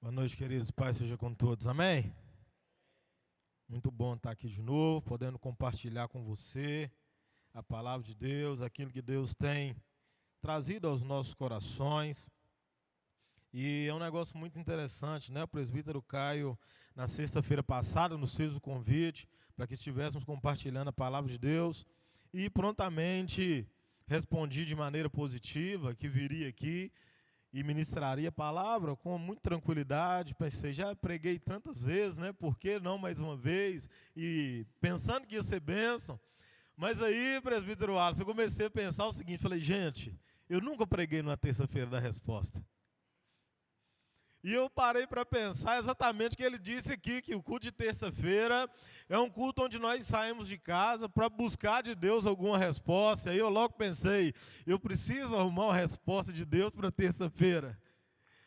Boa noite, queridos. Pai seja com todos. Amém? Muito bom estar aqui de novo, podendo compartilhar com você a palavra de Deus, aquilo que Deus tem trazido aos nossos corações. E é um negócio muito interessante, né? O presbítero Caio, na sexta-feira passada, nos fez o convite para que estivéssemos compartilhando a palavra de Deus. E prontamente respondi de maneira positiva que viria aqui e ministraria a palavra com muita tranquilidade. Pensei, já preguei tantas vezes, né? Por que não mais uma vez? E pensando que ia ser bênção. Mas aí, presbítero Wallace, eu comecei a pensar o seguinte, falei, gente, eu nunca preguei numa terça-feira da resposta. E eu parei para pensar exatamente o que ele disse aqui, que o culto de terça-feira é um culto onde nós saímos de casa para buscar de Deus alguma resposta. Aí eu logo pensei, eu preciso arrumar uma resposta de Deus para terça-feira.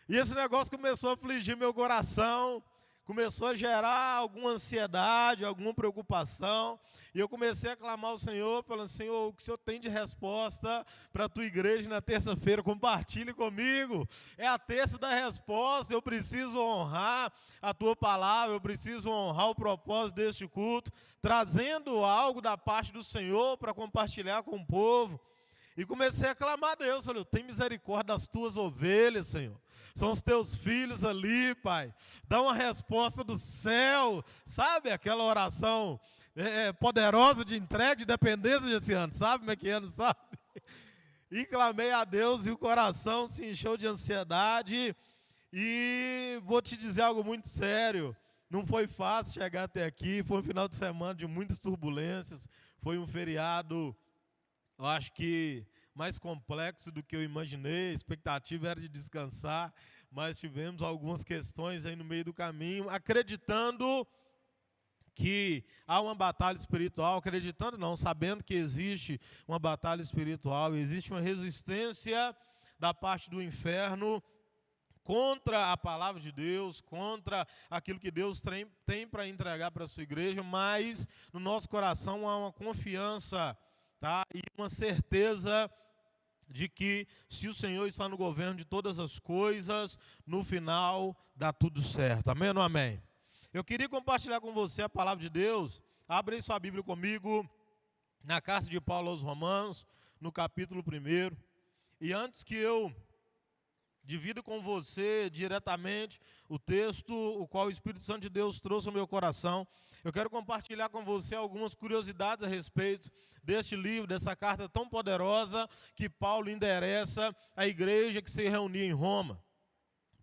E esse negócio começou a afligir meu coração, começou a gerar alguma ansiedade, alguma preocupação. E eu comecei a clamar ao Senhor, falando, Senhor, o que o Senhor tem de resposta para a tua igreja na terça-feira? Compartilhe comigo. É a terça da resposta, eu preciso honrar a tua palavra, eu preciso honrar o propósito deste culto, trazendo algo da parte do Senhor para compartilhar com o povo. E comecei a clamar a Deus, falei, tem misericórdia das tuas ovelhas, Senhor. São os teus filhos ali, Pai. Dá uma resposta do céu, sabe? Aquela oração poderosa de entrega, de dependência de esse ano, sabe como é que é, não sabe? E clamei a Deus e o coração se encheu de ansiedade. E vou te dizer algo muito sério. Não foi fácil chegar até aqui, foi um final de semana de muitas turbulências, foi um feriado, eu acho que mais complexo do que eu imaginei. A expectativa era de descansar, mas tivemos algumas questões aí no meio do caminho, acreditando que há uma batalha espiritual, acreditando não, sabendo que existe uma batalha espiritual, existe uma resistência da parte do inferno contra a palavra de Deus, contra aquilo que Deus tem para entregar para a sua igreja, mas no nosso coração há uma confiança, tá? E uma certeza de que se o Senhor está no governo de todas as coisas, no final dá tudo certo. Amém ou não amém? Eu queria compartilhar com você a palavra de Deus. Abre aí sua Bíblia comigo na carta de Paulo aos Romanos, no capítulo 1. E antes que eu divida com você diretamente o texto, o qual o Espírito Santo de Deus trouxe ao meu coração, eu quero compartilhar com você algumas curiosidades a respeito deste livro, dessa carta tão poderosa que Paulo endereça à igreja que se reunia em Roma.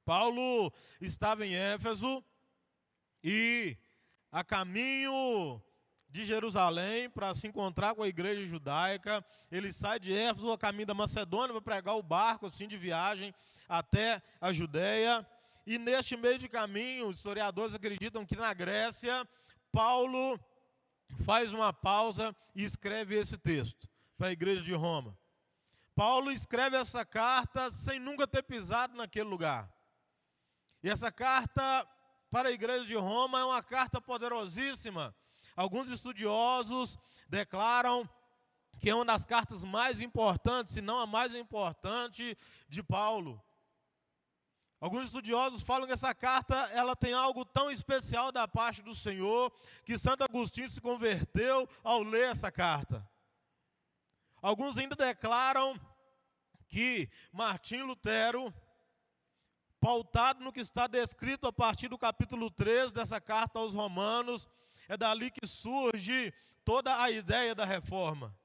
Paulo estava em Éfeso e a caminho de Jerusalém para se encontrar com a igreja judaica. Ele sai de Éfeso a caminho da Macedônia para pregar o barco assim de viagem até a Judéia. E neste meio de caminho, os historiadores acreditam que na Grécia, Paulo faz uma pausa e escreve esse texto para a igreja de Roma. Paulo escreve essa carta sem nunca ter pisado naquele lugar. E essa carta para a igreja de Roma é uma carta poderosíssima. Alguns estudiosos declaram que é uma das cartas mais importantes, se não a mais importante, de Paulo. Alguns estudiosos falam que essa carta ela tem algo tão especial da parte do Senhor, que Santo Agostinho se converteu ao ler essa carta. Alguns ainda declaram que Martim Lutero, pautado no que está descrito a partir do capítulo 3 dessa carta aos Romanos, é dali que surge toda a ideia da reforma.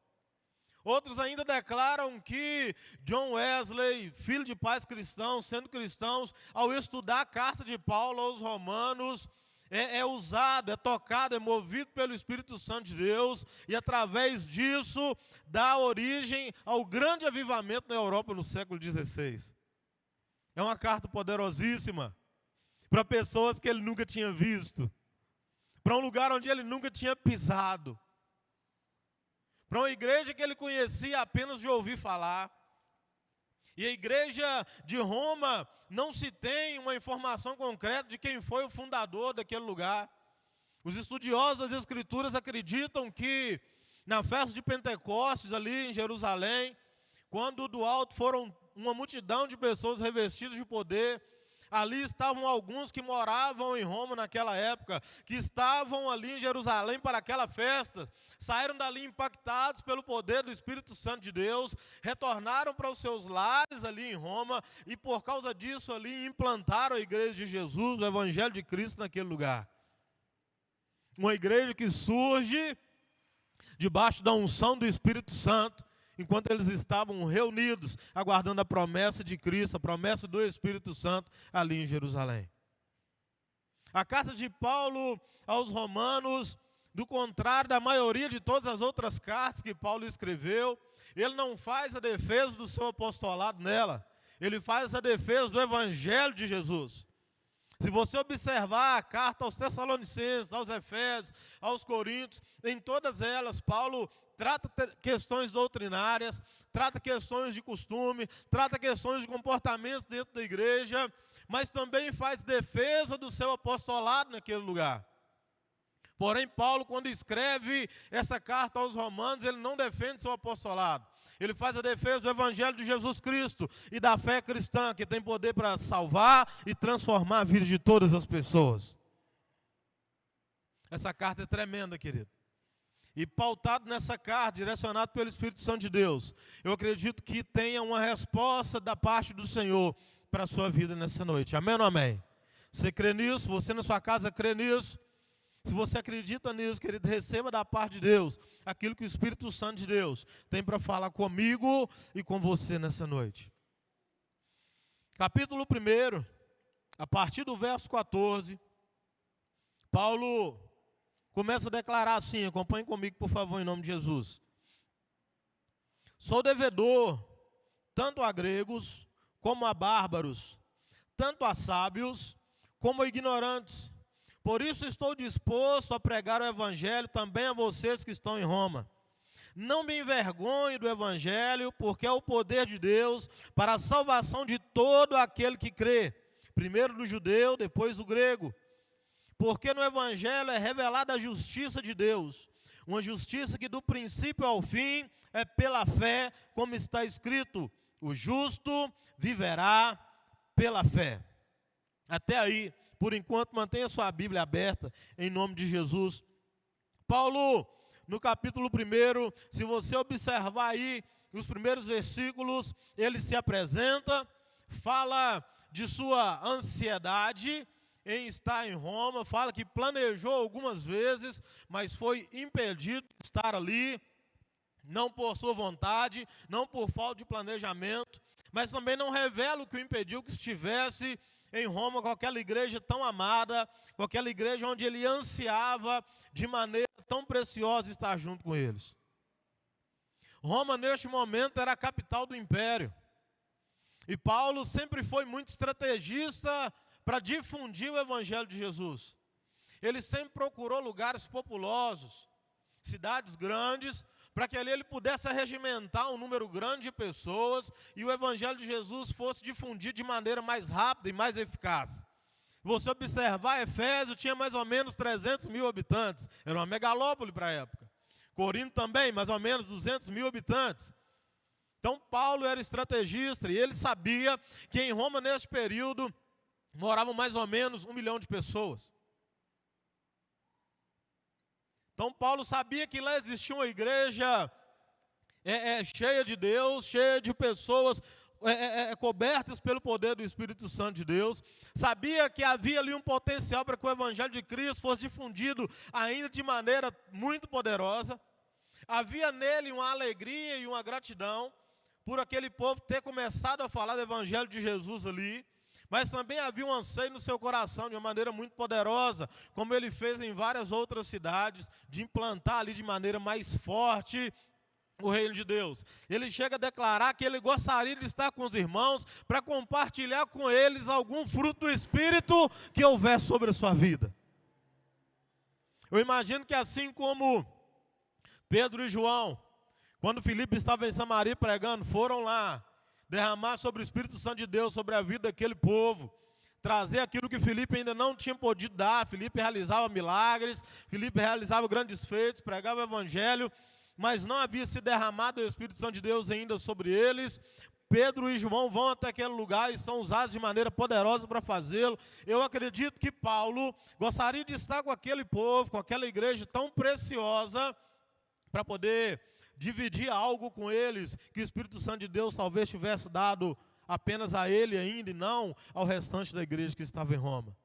Outros ainda declaram que John Wesley, filho de pais cristãos, sendo cristãos, ao estudar a carta de Paulo aos Romanos, é usado, é tocado, é movido pelo Espírito Santo de Deus, e através disso dá origem ao grande avivamento na Europa no século XVI. É uma carta poderosíssima para pessoas que ele nunca tinha visto, para um lugar onde ele nunca tinha pisado, para uma igreja que ele conhecia apenas de ouvir falar. E a igreja de Roma não se tem uma informação concreta de quem foi o fundador daquele lugar. Os estudiosos das Escrituras acreditam que na festa de Pentecostes ali em Jerusalém, quando do alto foram uma multidão de pessoas revestidas de poder, Ali estavam alguns que moravam em Roma naquela época, que estavam ali em Jerusalém para aquela festa, saíram dali impactados pelo poder do Espírito Santo de Deus, retornaram para os seus lares ali em Roma, e por causa disso ali implantaram a igreja de Jesus, o Evangelho de Cristo naquele lugar. Uma igreja que surge debaixo da unção do Espírito Santo, enquanto eles estavam reunidos, aguardando a promessa de Cristo, a promessa do Espírito Santo ali em Jerusalém. A carta de Paulo aos Romanos, do contrário da maioria de todas as outras cartas que Paulo escreveu, ele não faz a defesa do seu apostolado nela, ele faz a defesa do Evangelho de Jesus. Se você observar a carta aos Tessalonicenses, aos Efésios, aos Coríntios, em todas elas, Paulo trata questões doutrinárias, trata questões de costume, trata questões de comportamentos dentro da igreja, mas também faz defesa do seu apostolado naquele lugar. Porém, Paulo, quando escreve essa carta aos Romanos, ele não defende seu apostolado. Ele faz a defesa do Evangelho de Jesus Cristo e da fé cristã, que tem poder para salvar e transformar a vida de todas as pessoas. Essa carta é tremenda, querido. E pautado nessa carta, direcionado pelo Espírito Santo de Deus, eu acredito que tenha uma resposta da parte do Senhor para a sua vida nessa noite. Amém ou não amém? Você crê nisso? Você na sua casa crê nisso? Se você acredita nisso, querido, receba da parte de Deus aquilo que o Espírito Santo de Deus tem para falar comigo e com você nessa noite. Capítulo 1, a partir do verso 14, Paulo começa a declarar assim, acompanhe comigo, por favor, em nome de Jesus. Sou devedor tanto a gregos como a bárbaros, tanto a sábios como a ignorantes. Por isso estou disposto a pregar o Evangelho também a vocês que estão em Roma. Não me envergonhe do Evangelho, porque é o poder de Deus para a salvação de todo aquele que crê, primeiro do judeu, depois do grego. Porque no Evangelho é revelada a justiça de Deus, uma justiça que do princípio ao fim é pela fé, como está escrito, o justo viverá pela fé. Até aí, por enquanto, mantenha sua Bíblia aberta, em nome de Jesus. Paulo, no capítulo 1, se você observar aí os primeiros versículos, ele se apresenta, fala de sua ansiedade em estar em Roma, fala que planejou algumas vezes, mas foi impedido de estar ali, não por sua vontade, não por falta de planejamento, mas também não revela o que o impediu que estivesse em Roma com aquela igreja tão amada, com aquela igreja onde ele ansiava de maneira tão preciosa estar junto com eles. Roma, neste momento, era a capital do império. E Paulo sempre foi muito estrategista para difundir o Evangelho de Jesus. Ele sempre procurou lugares populosos, cidades grandes, para que ali ele pudesse regimentar um número grande de pessoas e o Evangelho de Jesus fosse difundido de maneira mais rápida e mais eficaz. Você observar, Efésio tinha mais ou menos 300 mil habitantes, era uma megalópole para a época. Corinto também, mais ou menos 200 mil habitantes. Então Paulo era estrategista e ele sabia que em Roma, nesse período, moravam mais ou menos 1 milhão de pessoas. Então Paulo sabia que lá existia uma igreja cheia de Deus, cheia de pessoas cobertas pelo poder do Espírito Santo de Deus. Sabia que havia ali um potencial para que o Evangelho de Cristo fosse difundido ainda de maneira muito poderosa. Havia nele uma alegria e uma gratidão por aquele povo ter começado a falar do Evangelho de Jesus ali. Mas também havia um anseio no seu coração de uma maneira muito poderosa, como ele fez em várias outras cidades, de implantar ali de maneira mais forte o reino de Deus. Ele chega a declarar que ele gostaria de estar com os irmãos para compartilhar com eles algum fruto do Espírito que houver sobre a sua vida. Eu imagino que assim como Pedro e João, quando Filipe estava em Samaria pregando, foram lá derramar sobre o Espírito Santo de Deus, sobre a vida daquele povo, trazer aquilo que Filipe ainda não tinha podido dar. Filipe realizava milagres, Filipe realizava grandes feitos, pregava o Evangelho, mas não havia se derramado o Espírito Santo de Deus ainda sobre eles. Pedro e João vão até aquele lugar e são usados de maneira poderosa para fazê-lo. Eu acredito que Paulo gostaria de estar com aquele povo, com aquela igreja tão preciosa, para poder dividir algo com eles, que o Espírito Santo de Deus talvez tivesse dado apenas a ele ainda, e não ao restante da igreja que estava em Roma.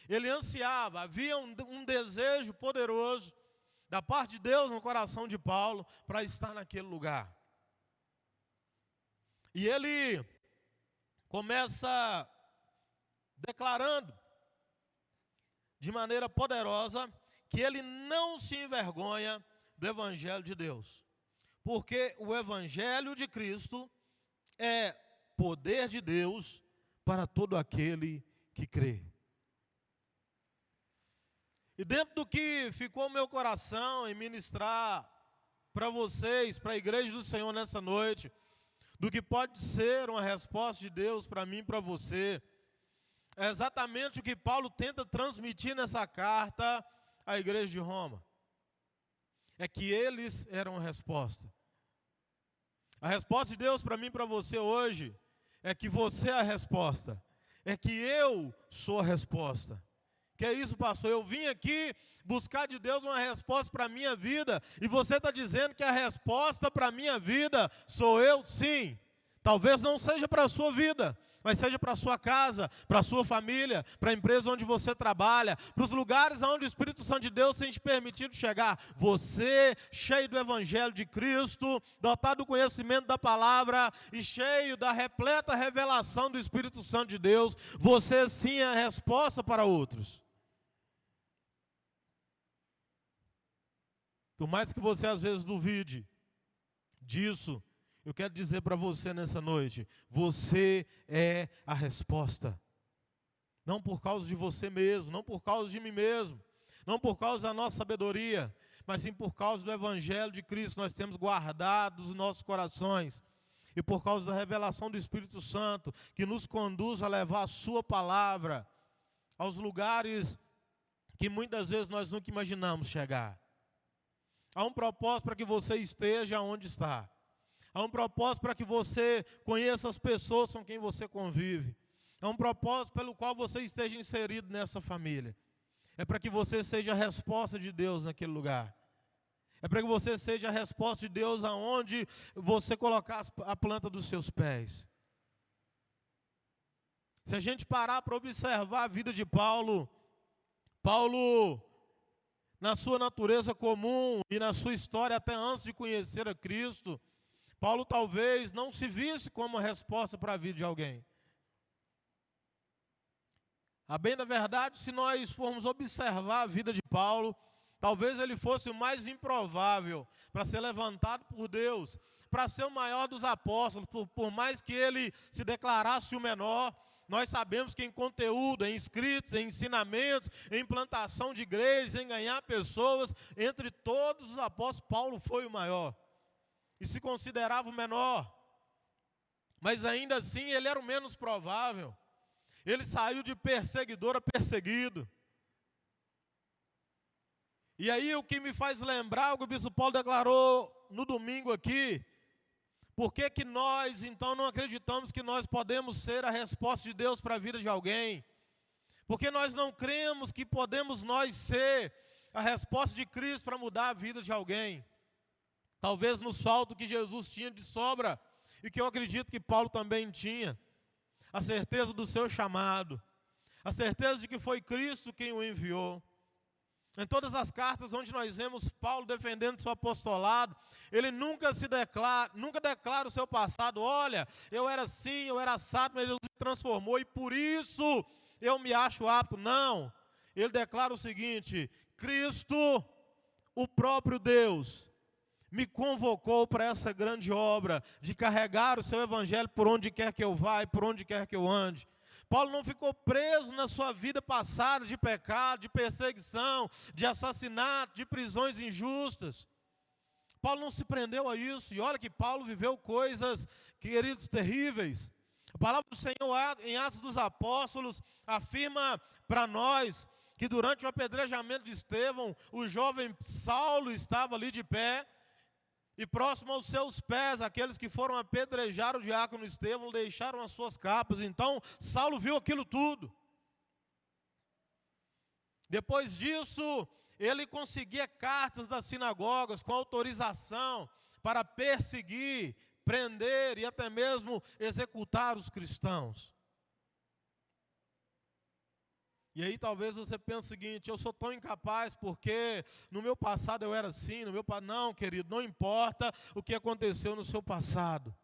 Ele ansiava, havia um desejo poderoso da parte de Deus no coração de Paulo para estar naquele lugar. E ele começa declarando de maneira poderosa que ele não se envergonha do Evangelho de Deus. Porque o Evangelho de Cristo é poder de Deus para todo aquele que crê. E dentro do que ficou no meu coração em ministrar para vocês, para a igreja do Senhor nessa noite, do que pode ser uma resposta de Deus para mim e para você, é exatamente o que Paulo tenta transmitir nessa carta à igreja de Roma. É que eles eram a resposta. A resposta de Deus para mim e para você hoje é que você é a resposta. É que eu sou a resposta. Que é isso, pastor? Eu vim aqui buscar de Deus uma resposta para a minha vida, e você está dizendo que a resposta para a minha vida sou eu? Sim. Talvez não seja para a sua vida, mas seja para a sua casa, para a sua família, para a empresa onde você trabalha, para os lugares onde o Espírito Santo de Deus tem te permitido chegar. Você, cheio do Evangelho de Cristo, dotado do conhecimento da palavra e cheio da repleta revelação do Espírito Santo de Deus, você sim é a resposta para outros. Por mais que você às vezes duvide disso, eu quero dizer para você nessa noite, você é a resposta. Não por causa de você mesmo, não por causa de mim mesmo, não por causa da nossa sabedoria, mas sim por causa do Evangelho de Cristo, nós temos guardados os nossos corações. E por causa da revelação do Espírito Santo, que nos conduz a levar a sua palavra aos lugares que muitas vezes nós nunca imaginamos chegar. Há um propósito para que você esteja onde está. Há um propósito para que você conheça as pessoas com quem você convive. Há um propósito pelo qual você esteja inserido nessa família. É para que você seja a resposta de Deus naquele lugar. É para que você seja a resposta de Deus aonde você colocar a planta dos seus pés. Se a gente parar para observar a vida de Paulo, na sua natureza comum e na sua história até antes de conhecer a Cristo, Paulo talvez não se visse como a resposta para a vida de alguém. A bem da verdade, se nós formos observar a vida de Paulo, talvez ele fosse o mais improvável para ser levantado por Deus, para ser o maior dos apóstolos, por mais que ele se declarasse o menor. Nós sabemos que em conteúdo, em escritos, em ensinamentos, em plantação de igrejas, em ganhar pessoas, entre todos os apóstolos, Paulo foi o maior. E se considerava o menor. Mas ainda assim ele era o menos provável. Ele saiu de perseguidor a perseguido. E aí o que me faz lembrar o que o bispo Paulo declarou no domingo aqui. Por que que nós então não acreditamos que nós podemos ser a resposta de Deus para a vida de alguém? Porque nós não cremos que podemos nós ser a resposta de Cristo para mudar a vida de alguém. Talvez nos falte o que Jesus tinha de sobra, e que eu acredito que Paulo também tinha. A certeza do seu chamado, a certeza de que foi Cristo quem o enviou. Em todas as cartas onde nós vemos Paulo defendendo seu apostolado, ele nunca declara o seu passado. Olha, eu era assim, eu era assado, mas Deus me transformou e por isso eu me acho apto. Não, ele declara o seguinte: Cristo, o próprio Deus, me convocou para essa grande obra de carregar o seu evangelho por onde quer que eu vá e por onde quer que eu ande. Paulo não ficou preso na sua vida passada de pecado, de perseguição, de assassinato, de prisões injustas. Paulo não se prendeu a isso. E olha que Paulo viveu coisas, queridos, terríveis. A palavra do Senhor em Atos dos Apóstolos afirma para nós que durante o apedrejamento de Estevão, o jovem Saulo estava ali de pé. E próximo aos seus pés, aqueles que foram apedrejar o diácono Estevão, deixaram as suas capas. Então, Saulo viu aquilo tudo. Depois disso, ele conseguia cartas das sinagogas com autorização para perseguir, prender e até mesmo executar os cristãos. E aí talvez você pense o seguinte: eu sou tão incapaz porque no meu passado eu era assim, Não, querido, não importa o que aconteceu no seu passado.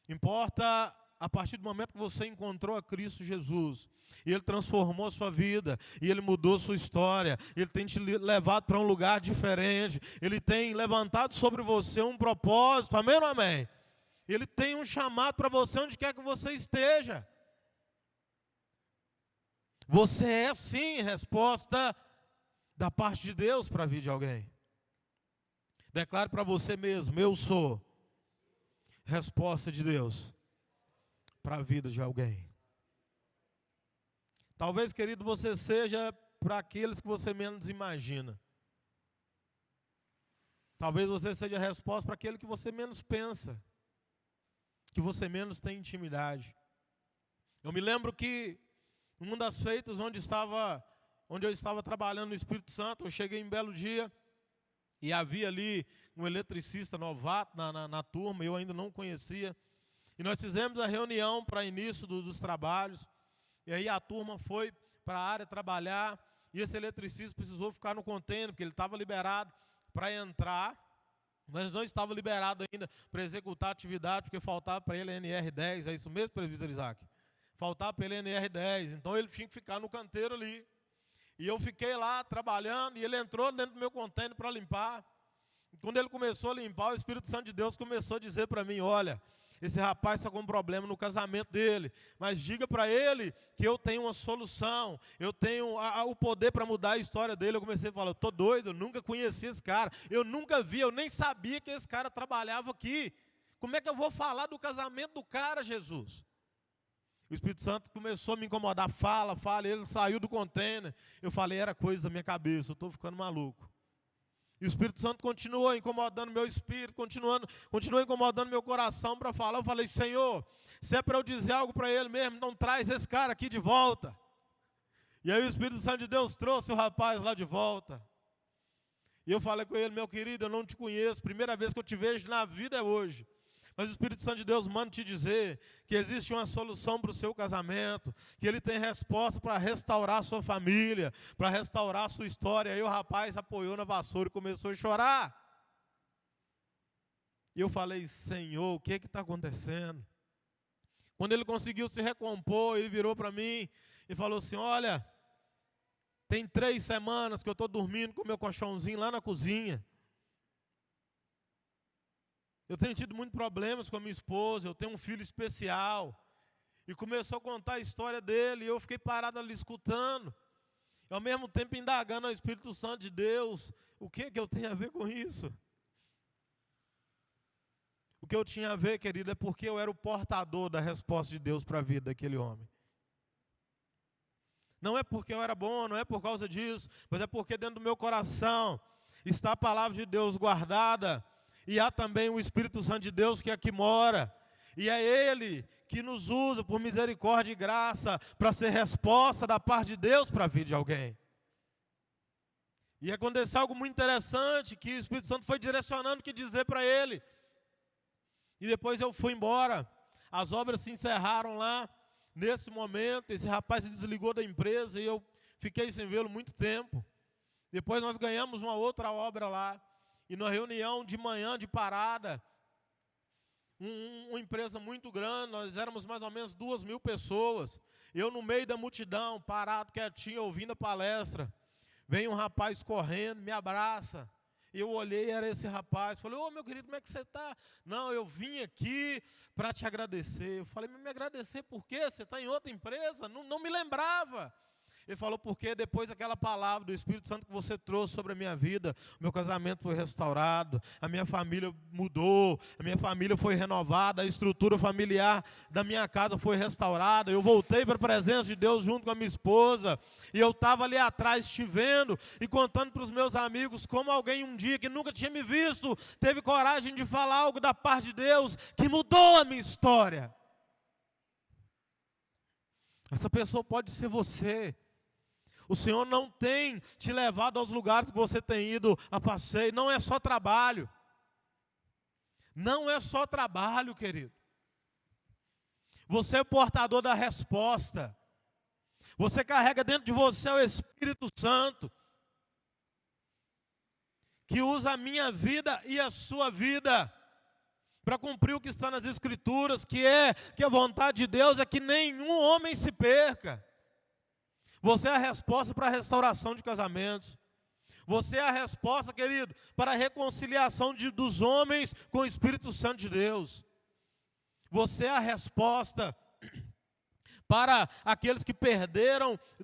Importa a partir do momento que você encontrou a Cristo Jesus. E Ele transformou a sua vida, e Ele mudou a sua história. Ele tem te levado para um lugar diferente. Ele tem levantado sobre você um propósito, amém ou não amém? Ele tem um chamado para você onde quer que você esteja. Você é sim resposta da parte de Deus para a vida de alguém. Declare para você mesmo: eu sou resposta de Deus para a vida de alguém. Talvez, querido, você seja para aqueles que você menos imagina. Talvez você seja a resposta para aquele que você menos pensa, que você menos tem intimidade. Eu me lembro que uma das feitas onde eu estava trabalhando no Espírito Santo, eu cheguei em belo dia e havia ali um eletricista novato na turma, eu ainda não conhecia. E nós fizemos a reunião para início dos trabalhos. E aí a turma foi para a área trabalhar. E esse eletricista precisou ficar no container, porque ele estava liberado para entrar, mas não estava liberado ainda para executar a atividade, porque faltava para ele a NR10. É isso mesmo, presbítero Isaac? Faltava para ele a NR10. Então ele tinha que ficar no canteiro ali. E eu fiquei lá trabalhando, e ele entrou dentro do meu container para limpar. E quando ele começou a limpar, o Espírito Santo de Deus começou a dizer para mim: olha, esse rapaz está com um problema no casamento dele, mas diga para ele que eu tenho uma solução, eu tenho o poder para mudar a história dele. Eu comecei a falar: eu estou doido, eu nunca conheci esse cara, eu nunca vi, eu nem sabia que esse cara trabalhava aqui. Como é que eu vou falar do casamento do cara, Jesus? O Espírito Santo começou a me incomodar: fala, e ele saiu do container. Eu falei: era coisa da minha cabeça, eu estou ficando maluco. E o Espírito Santo continuou incomodando meu espírito, continuou incomodando meu coração para falar. Eu falei: Senhor, se é para eu dizer algo para ele mesmo, então traz esse cara aqui de volta. E aí o Espírito Santo de Deus trouxe o rapaz lá de volta. E eu falei com ele: meu querido, eu não te conheço, primeira vez que eu te vejo na vida é hoje. Mas o Espírito Santo de Deus manda te dizer que existe uma solução para o seu casamento, que Ele tem resposta para restaurar a sua família, para restaurar a sua história. Aí o rapaz apoiou na vassoura e começou a chorar. E eu falei: Senhor, o que está acontecendo? Quando ele conseguiu se recompor, ele virou para mim e falou assim: olha, tem 3 semanas que eu estou dormindo com o meu colchãozinho lá na cozinha. Eu tenho tido muitos problemas com a minha esposa, eu tenho um filho especial. E começou a contar a história dele, e eu fiquei parado ali escutando. E ao mesmo tempo indagando ao Espírito Santo de Deus, o que eu tenho a ver com isso? O que eu tinha a ver, querido, é porque eu era o portador da resposta de Deus para a vida daquele homem. Não é porque eu era bom, não é por causa disso, mas é porque dentro do meu coração está a palavra de Deus guardada. E há também o Espírito Santo de Deus que aqui mora. E é Ele que nos usa por misericórdia e graça para ser resposta da parte de Deus para a vida de alguém. E aconteceu algo muito interessante, que o Espírito Santo foi direcionando o que dizer para ele. E depois eu fui embora. As obras se encerraram lá. Nesse momento, esse rapaz se desligou da empresa e eu fiquei sem vê-lo muito tempo. Depois nós ganhamos uma outra obra lá. E na reunião de manhã, de parada, uma empresa muito grande, nós éramos mais ou menos 2.000 pessoas. Eu no meio da multidão, parado, quietinho, ouvindo a palestra. Vem um rapaz correndo, me abraça. Eu olhei, era esse rapaz. Falei: ô meu querido, como é que você está? Não, eu vim aqui para te agradecer. Eu falei: me agradecer por quê? Você está em outra empresa? Não me lembrava. Ele falou, porque depois daquela palavra do Espírito Santo que você trouxe sobre a minha vida, meu casamento foi restaurado, a minha família mudou, a minha família foi renovada, a estrutura familiar da minha casa foi restaurada, eu voltei para a presença de Deus junto com a minha esposa, e eu estava ali atrás te vendo e contando para os meus amigos como alguém um dia que nunca tinha me visto, teve coragem de falar algo da parte de Deus que mudou a minha história. Essa pessoa pode ser você. O Senhor não tem te levado aos lugares que você tem ido a passeio. Não é só trabalho. Não é só trabalho, querido. Você é o portador da resposta. Você carrega dentro de você o Espírito Santo, que usa a minha vida e a sua vida para cumprir o que está nas Escrituras, que a vontade de Deus é que nenhum homem se perca. Você é a resposta para a restauração de casamentos. Você é a resposta, querido, para a reconciliação dos homens com o Espírito Santo de Deus. Você é a resposta para aqueles que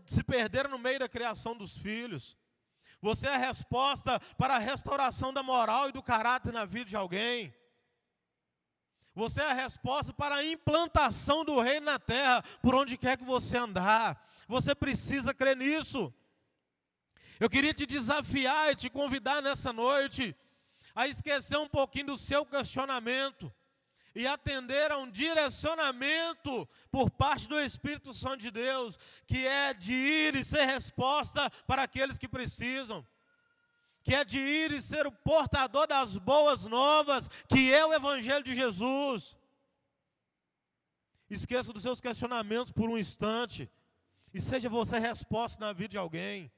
se perderam no meio da criação dos filhos. Você é a resposta para a restauração da moral e do caráter na vida de alguém. Você é a resposta para a implantação do reino na terra, por onde quer que você andar. Você precisa crer nisso. Eu queria te desafiar e te convidar nessa noite a esquecer um pouquinho do seu questionamento e atender a um direcionamento por parte do Espírito Santo de Deus, que é de ir e ser resposta para aqueles que precisam, que é de ir e ser o portador das boas novas, que é o Evangelho de Jesus. Esqueça dos seus questionamentos por um instante, e seja você resposta na vida de alguém.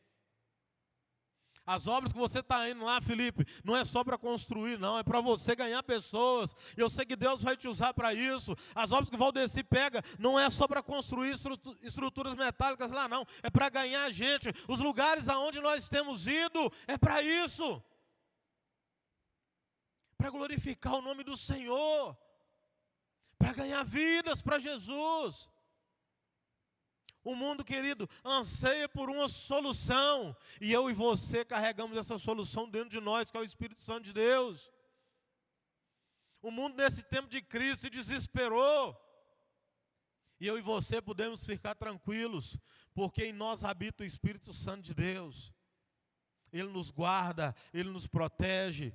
As obras que você está indo lá, Felipe, não é só para construir, não, é para você ganhar pessoas. Eu sei que Deus vai te usar para isso. As obras que o Valdeci pega, não é só para construir estruturas metálicas lá, não. É para ganhar gente. Os lugares aonde nós temos ido, é para isso. Para glorificar o nome do Senhor. Para ganhar vidas para Jesus. O mundo, querido, anseia por uma solução, e eu e você carregamos essa solução dentro de nós, que é o Espírito Santo de Deus. O mundo nesse tempo de crise se desesperou, e eu e você podemos ficar tranquilos, porque em nós habita o Espírito Santo de Deus. Ele nos guarda, Ele nos protege.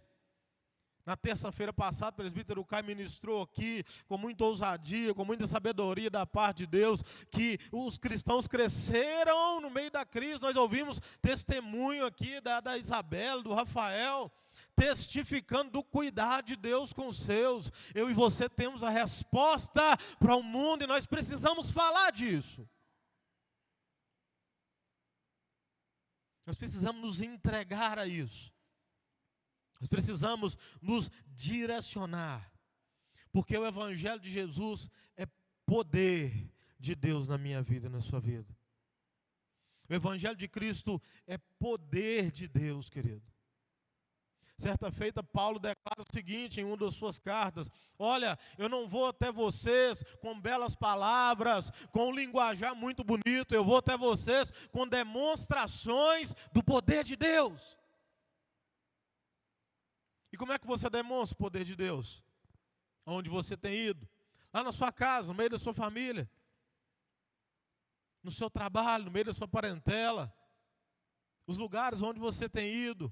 Na terça-feira passada, o presbítero Caio ministrou aqui com muita ousadia, com muita sabedoria da parte de Deus, que os cristãos cresceram no meio da crise. Nós ouvimos testemunho aqui da Isabela, do Rafael, testificando do cuidado de Deus com os seus. Eu e você temos a resposta para o mundo e nós precisamos falar disso. Nós precisamos nos entregar a isso. Nós precisamos nos direcionar, porque o Evangelho de Jesus é poder de Deus na minha vida e na sua vida. O Evangelho de Cristo é poder de Deus, querido. Certa feita, Paulo declara o seguinte em uma das suas cartas: olha, eu não vou até vocês com belas palavras, com um linguajar muito bonito, eu vou até vocês com demonstrações do poder de Deus. E como é que você demonstra o poder de Deus? Onde você tem ido? Lá na sua casa, no meio da sua família. No seu trabalho, no meio da sua parentela. Os lugares onde você tem ido.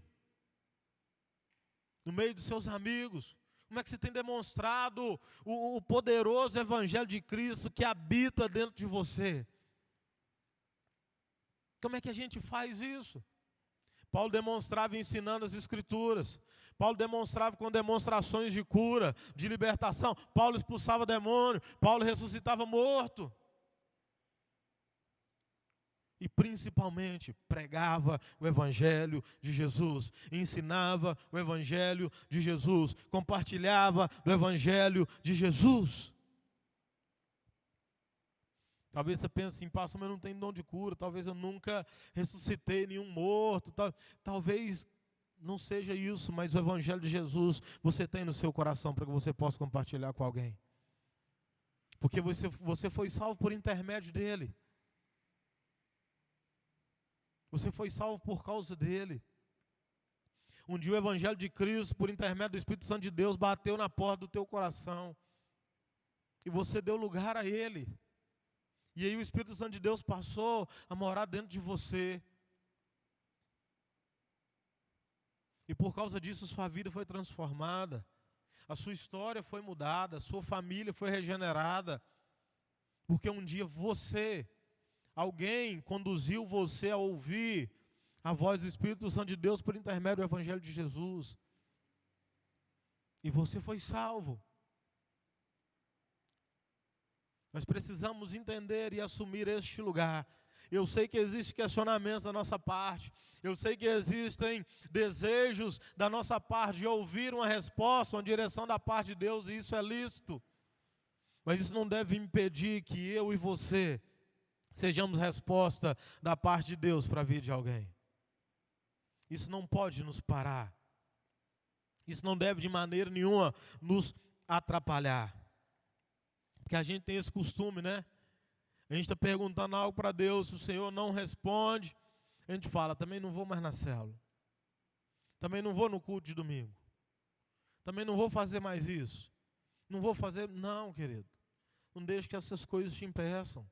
No meio dos seus amigos. Como é que você tem demonstrado o poderoso Evangelho de Cristo que habita dentro de você? Como é que a gente faz isso? Paulo demonstrava ensinando as Escrituras. Paulo demonstrava com demonstrações de cura, de libertação. Paulo expulsava demônio. Paulo ressuscitava morto. E principalmente pregava o Evangelho de Jesus. Ensinava o Evangelho de Jesus. Compartilhava o Evangelho de Jesus. Talvez você pense assim, pastor, mas eu não tenho dom de cura. Talvez eu nunca ressuscitei nenhum morto. Talvez não seja isso, mas o Evangelho de Jesus você tem no seu coração para que você possa compartilhar com alguém. Porque você foi salvo por intermédio dele. Você foi salvo por causa dele. Um dia o Evangelho de Cristo, por intermédio do Espírito Santo de Deus, bateu na porta do teu coração. E você deu lugar a ele. E aí o Espírito Santo de Deus passou a morar dentro de você. E por causa disso sua vida foi transformada. A sua história foi mudada, a sua família foi regenerada. Porque um dia alguém conduziu você a ouvir a voz do Espírito Santo de Deus por intermédio do Evangelho de Jesus. E você foi salvo. Nós precisamos entender e assumir este lugar. Eu sei que existem questionamentos da nossa parte. Eu sei que existem desejos da nossa parte de ouvir uma resposta, uma direção da parte de Deus, e isso é lícito. Mas isso não deve impedir que eu e você sejamos resposta da parte de Deus para a vida de alguém. Isso não pode nos parar. Isso não deve de maneira nenhuma nos atrapalhar. Porque a gente tem esse costume, né? A gente está perguntando algo para Deus, se o Senhor não responde, a gente fala, também não vou mais na célula. Também não vou no culto de domingo. Também não vou fazer mais isso. Não vou fazer, não, querido. Não deixe que essas coisas te impeçam.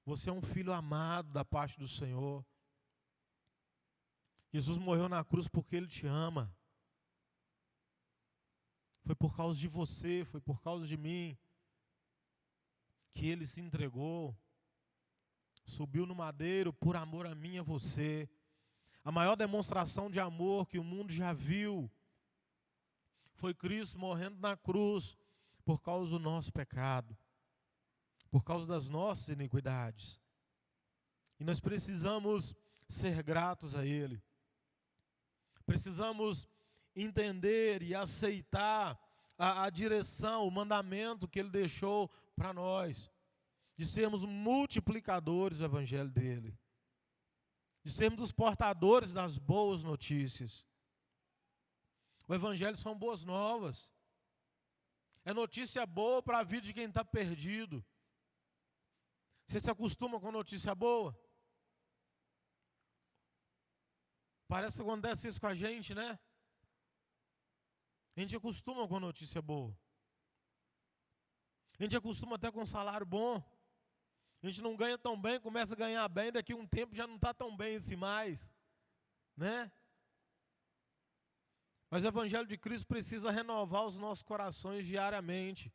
Você é um filho amado da parte do Senhor. Jesus morreu na cruz porque Ele te ama. Foi por causa de você, foi por causa de mim, que Ele se entregou, subiu no madeiro por amor a mim e a você. A maior demonstração de amor que o mundo já viu foi Cristo morrendo na cruz por causa do nosso pecado, por causa das nossas iniquidades. E nós precisamos ser gratos a Ele. Precisamos entender e aceitar a direção, o mandamento que Ele deixou para nós, de sermos multiplicadores do Evangelho dEle, de sermos os portadores das boas notícias. O Evangelho são boas novas, é notícia boa para a vida de quem está perdido. Você se acostuma com notícia boa? Parece que acontece isso com a gente, né? A gente acostuma com notícia boa. A gente acostuma até com salário bom. A gente não ganha tão bem, começa a ganhar bem, daqui a um tempo já não está tão bem assim mais, né? Mas o Evangelho de Cristo precisa renovar os nossos corações diariamente,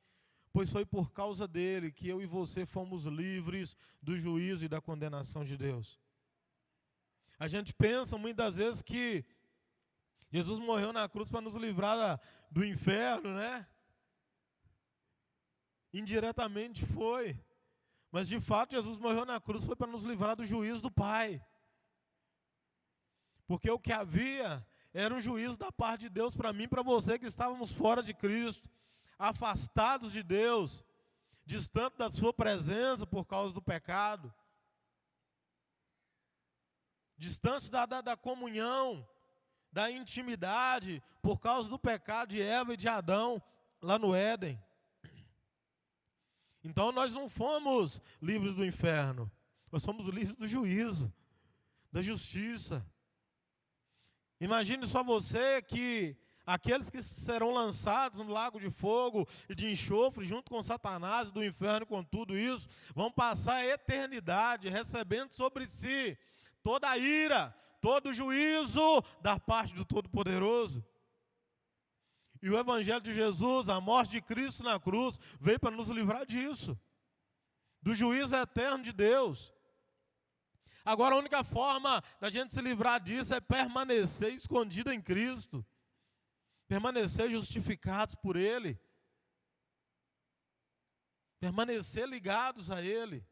pois foi por causa dele que eu e você fomos livres do juízo e da condenação de Deus. A gente pensa muitas vezes que Jesus morreu na cruz para nos livrar do inferno, né? Indiretamente foi. Mas de fato Jesus morreu na cruz foi para nos livrar do juízo do Pai. Porque o que havia era um juízo da parte de Deus para mim e para você que estávamos fora de Cristo, afastados de Deus, distantes da sua presença por causa do pecado, distantes da comunhão, da intimidade, por causa do pecado de Eva e de Adão, lá no Éden. Então nós não fomos livres do inferno, nós somos livres do juízo, da justiça. Imagine só você que aqueles que serão lançados no lago de fogo e de enxofre, junto com Satanás do inferno, com tudo isso, vão passar a eternidade recebendo sobre si toda a ira, todo o juízo da parte do Todo-Poderoso. E o Evangelho de Jesus, a morte de Cristo na cruz, veio para nos livrar disso, do juízo eterno de Deus. Agora a única forma da gente se livrar disso é permanecer escondido em Cristo, permanecer justificados por Ele, permanecer ligados a Ele.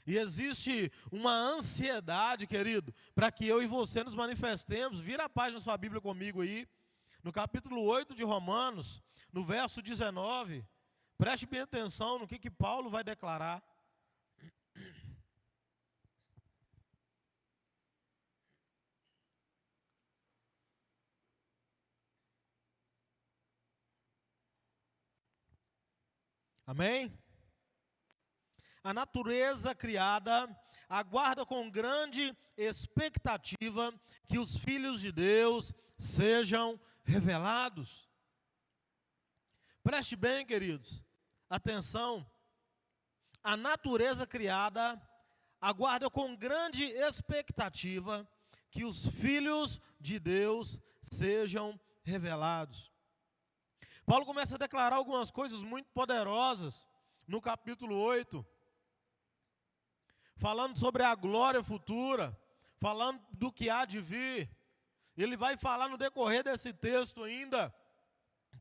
E existe uma ansiedade, querido, para que eu e você nos manifestemos. Vira a página da sua Bíblia comigo aí, no capítulo 8 de Romanos, no verso 19. Preste bem atenção no que Paulo vai declarar. Amém? A natureza criada aguarda com grande expectativa que os filhos de Deus sejam revelados. Preste bem, queridos, atenção. A natureza criada aguarda com grande expectativa que os filhos de Deus sejam revelados. Paulo começa a declarar algumas coisas muito poderosas no capítulo 8, falando sobre a glória futura, falando do que há de vir. Ele vai falar no decorrer desse texto ainda,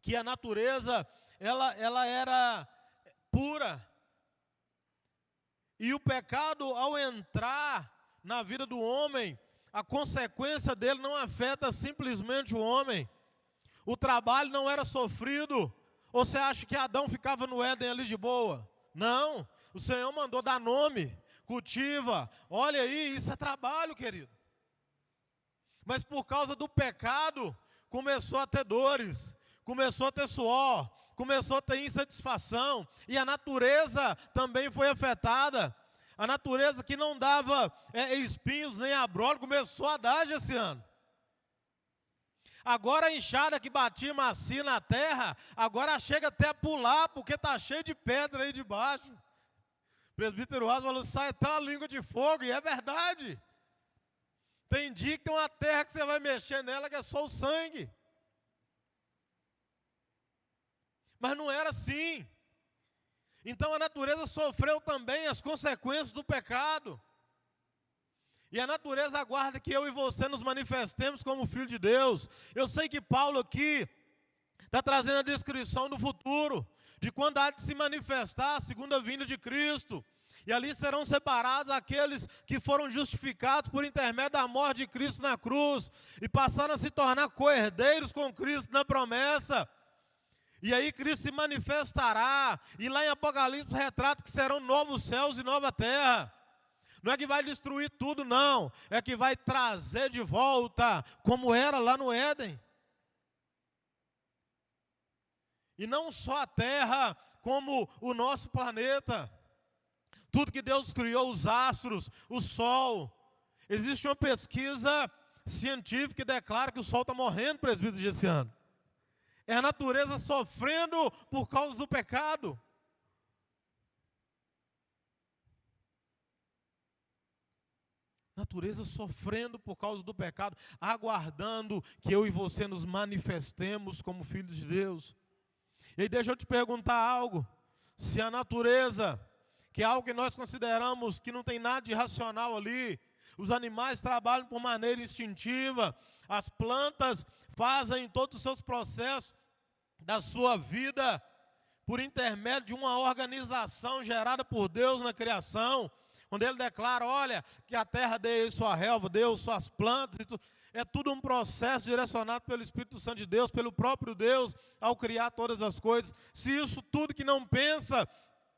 que a natureza, ela era pura. E o pecado, ao entrar na vida do homem, a consequência dele não afeta simplesmente o homem. O trabalho não era sofrido. Ou você acha que Adão ficava no Éden ali de boa? Não, o Senhor mandou dar nome, cultiva. Olha aí, isso é trabalho, querido. Mas por causa do pecado, começou a ter dores, começou a ter suor, começou a ter insatisfação, e a natureza também foi afetada. A natureza que não dava espinhos nem abrolhos, começou a dar esse ano. Agora a enxada que batia macia na terra, agora chega até a pular, porque está cheio de pedra aí debaixo. O presbítero Oswald falou, sai até uma língua de fogo, e é verdade. Tem dia que tem uma terra que você vai mexer nela que é só o sangue. Mas não era assim. Então a natureza sofreu também as consequências do pecado. E a natureza aguarda que eu e você nos manifestemos como filho de Deus. Eu sei que Paulo aqui está trazendo a descrição do futuro, de quando há de se manifestar a segunda vinda de Cristo. E ali serão separados aqueles que foram justificados por intermédio da morte de Cristo na cruz e passaram a se tornar co-herdeiros com Cristo na promessa. E aí Cristo se manifestará, e lá em Apocalipse retrata que serão novos céus e nova terra. Não é que vai destruir tudo, não. É que vai trazer de volta como era lá no Éden. E não só a terra, como o nosso planeta. Tudo que Deus criou, os astros, o sol. Existe uma pesquisa científica que declara que o sol está morrendo, presbítero, esse ano. É a natureza sofrendo por causa do pecado. Natureza sofrendo por causa do pecado, aguardando que eu e você nos manifestemos como filhos de Deus. E aí deixa eu te perguntar algo. Se a natureza, que é algo que nós consideramos que não tem nada de racional ali, os animais trabalham por maneira instintiva, as plantas fazem todos os seus processos da sua vida por intermédio de uma organização gerada por Deus na criação, quando ele declara, olha, que a terra deu sua relva, deu suas plantas, é tudo um processo direcionado pelo Espírito Santo de Deus, pelo próprio Deus, ao criar todas as coisas. Se isso tudo que não pensa,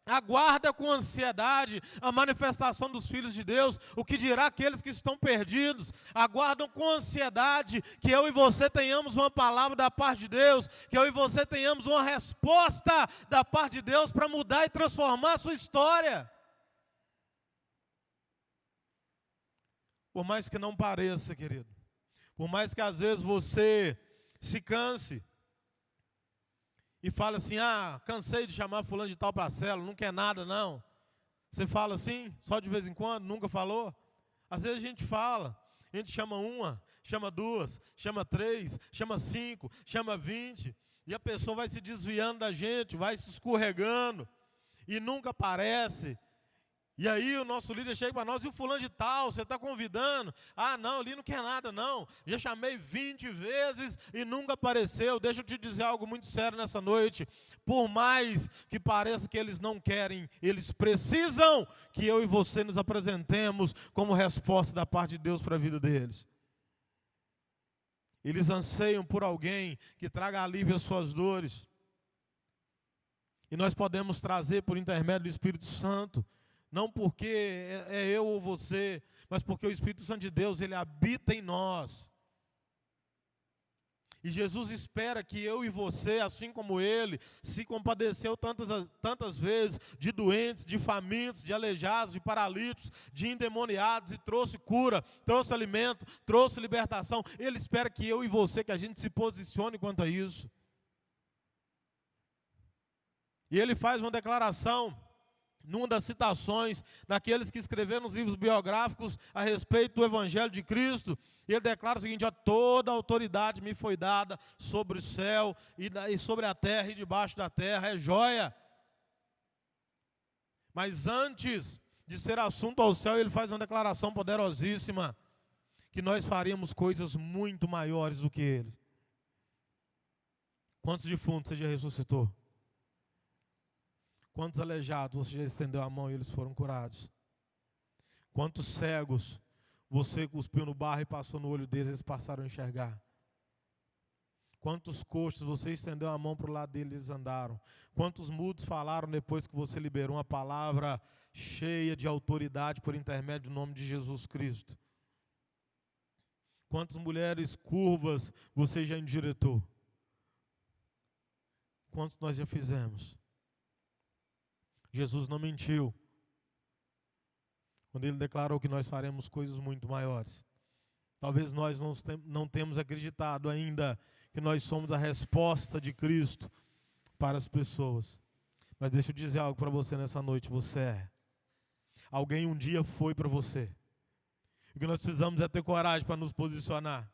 aguarda com ansiedade a manifestação dos filhos de Deus, o que dirá aqueles que estão perdidos? Aguardam com ansiedade que eu e você tenhamos uma palavra da parte de Deus, que eu e você tenhamos uma resposta da parte de Deus para mudar e transformar a sua história. Por mais que não pareça, querido, por mais que às vezes você se canse e fala assim, cansei de chamar fulano de tal para a célula, não quer nada não. Você fala assim, só de vez em quando, nunca falou? Às vezes a gente fala, a gente chama uma, chama duas, chama três, chama 5, chama 20, e a pessoa vai se desviando da gente, vai se escorregando, e nunca aparece. E aí o nosso líder chega para nós, e o fulano de tal, você está convidando? Não, ali não quer nada não, já chamei 20 vezes e nunca apareceu. Deixa eu te dizer algo muito sério nessa noite, por mais que pareça que eles não querem, eles precisam que eu e você nos apresentemos como resposta da parte de Deus para a vida deles. Eles anseiam por alguém que traga alívio às suas dores, e nós podemos trazer por intermédio do Espírito Santo. Não porque é eu ou você, mas porque o Espírito Santo de Deus, ele habita em nós. E Jesus espera que eu e você, assim como Ele, se compadeceu tantas vezes de doentes, de famintos, de aleijados, de paralíticos, de endemoniados, e trouxe cura, trouxe alimento, trouxe libertação. Ele espera que eu e você, que a gente se posicione quanto a isso. E Ele faz uma declaração, numa das citações daqueles que escreveram os livros biográficos a respeito do Evangelho de Cristo, e ele declara o seguinte: toda a autoridade me foi dada sobre o céu e sobre a terra e debaixo da terra, é joia. Mas antes de ser assunto ao céu, ele faz uma declaração poderosíssima, que nós faríamos coisas muito maiores do que ele. Quantos defuntos você já ressuscitou? Quantos aleijados você já estendeu a mão e eles foram curados? Quantos cegos você cuspiu no barro e passou no olho deles e eles passaram a enxergar? Quantos coxos você estendeu a mão para o lado deles e eles andaram? Quantos mudos falaram depois que você liberou uma palavra cheia de autoridade por intermédio do nome de Jesus Cristo? Quantas mulheres curvas você já endireitou? Quantos nós já fizemos? Jesus não mentiu quando ele declarou que nós faremos coisas muito maiores. Talvez nós não temos acreditado ainda que nós somos a resposta de Cristo para as pessoas. Mas deixa eu dizer algo para você nessa noite: você é. Alguém um dia foi para você. O que nós precisamos é ter coragem para nos posicionar.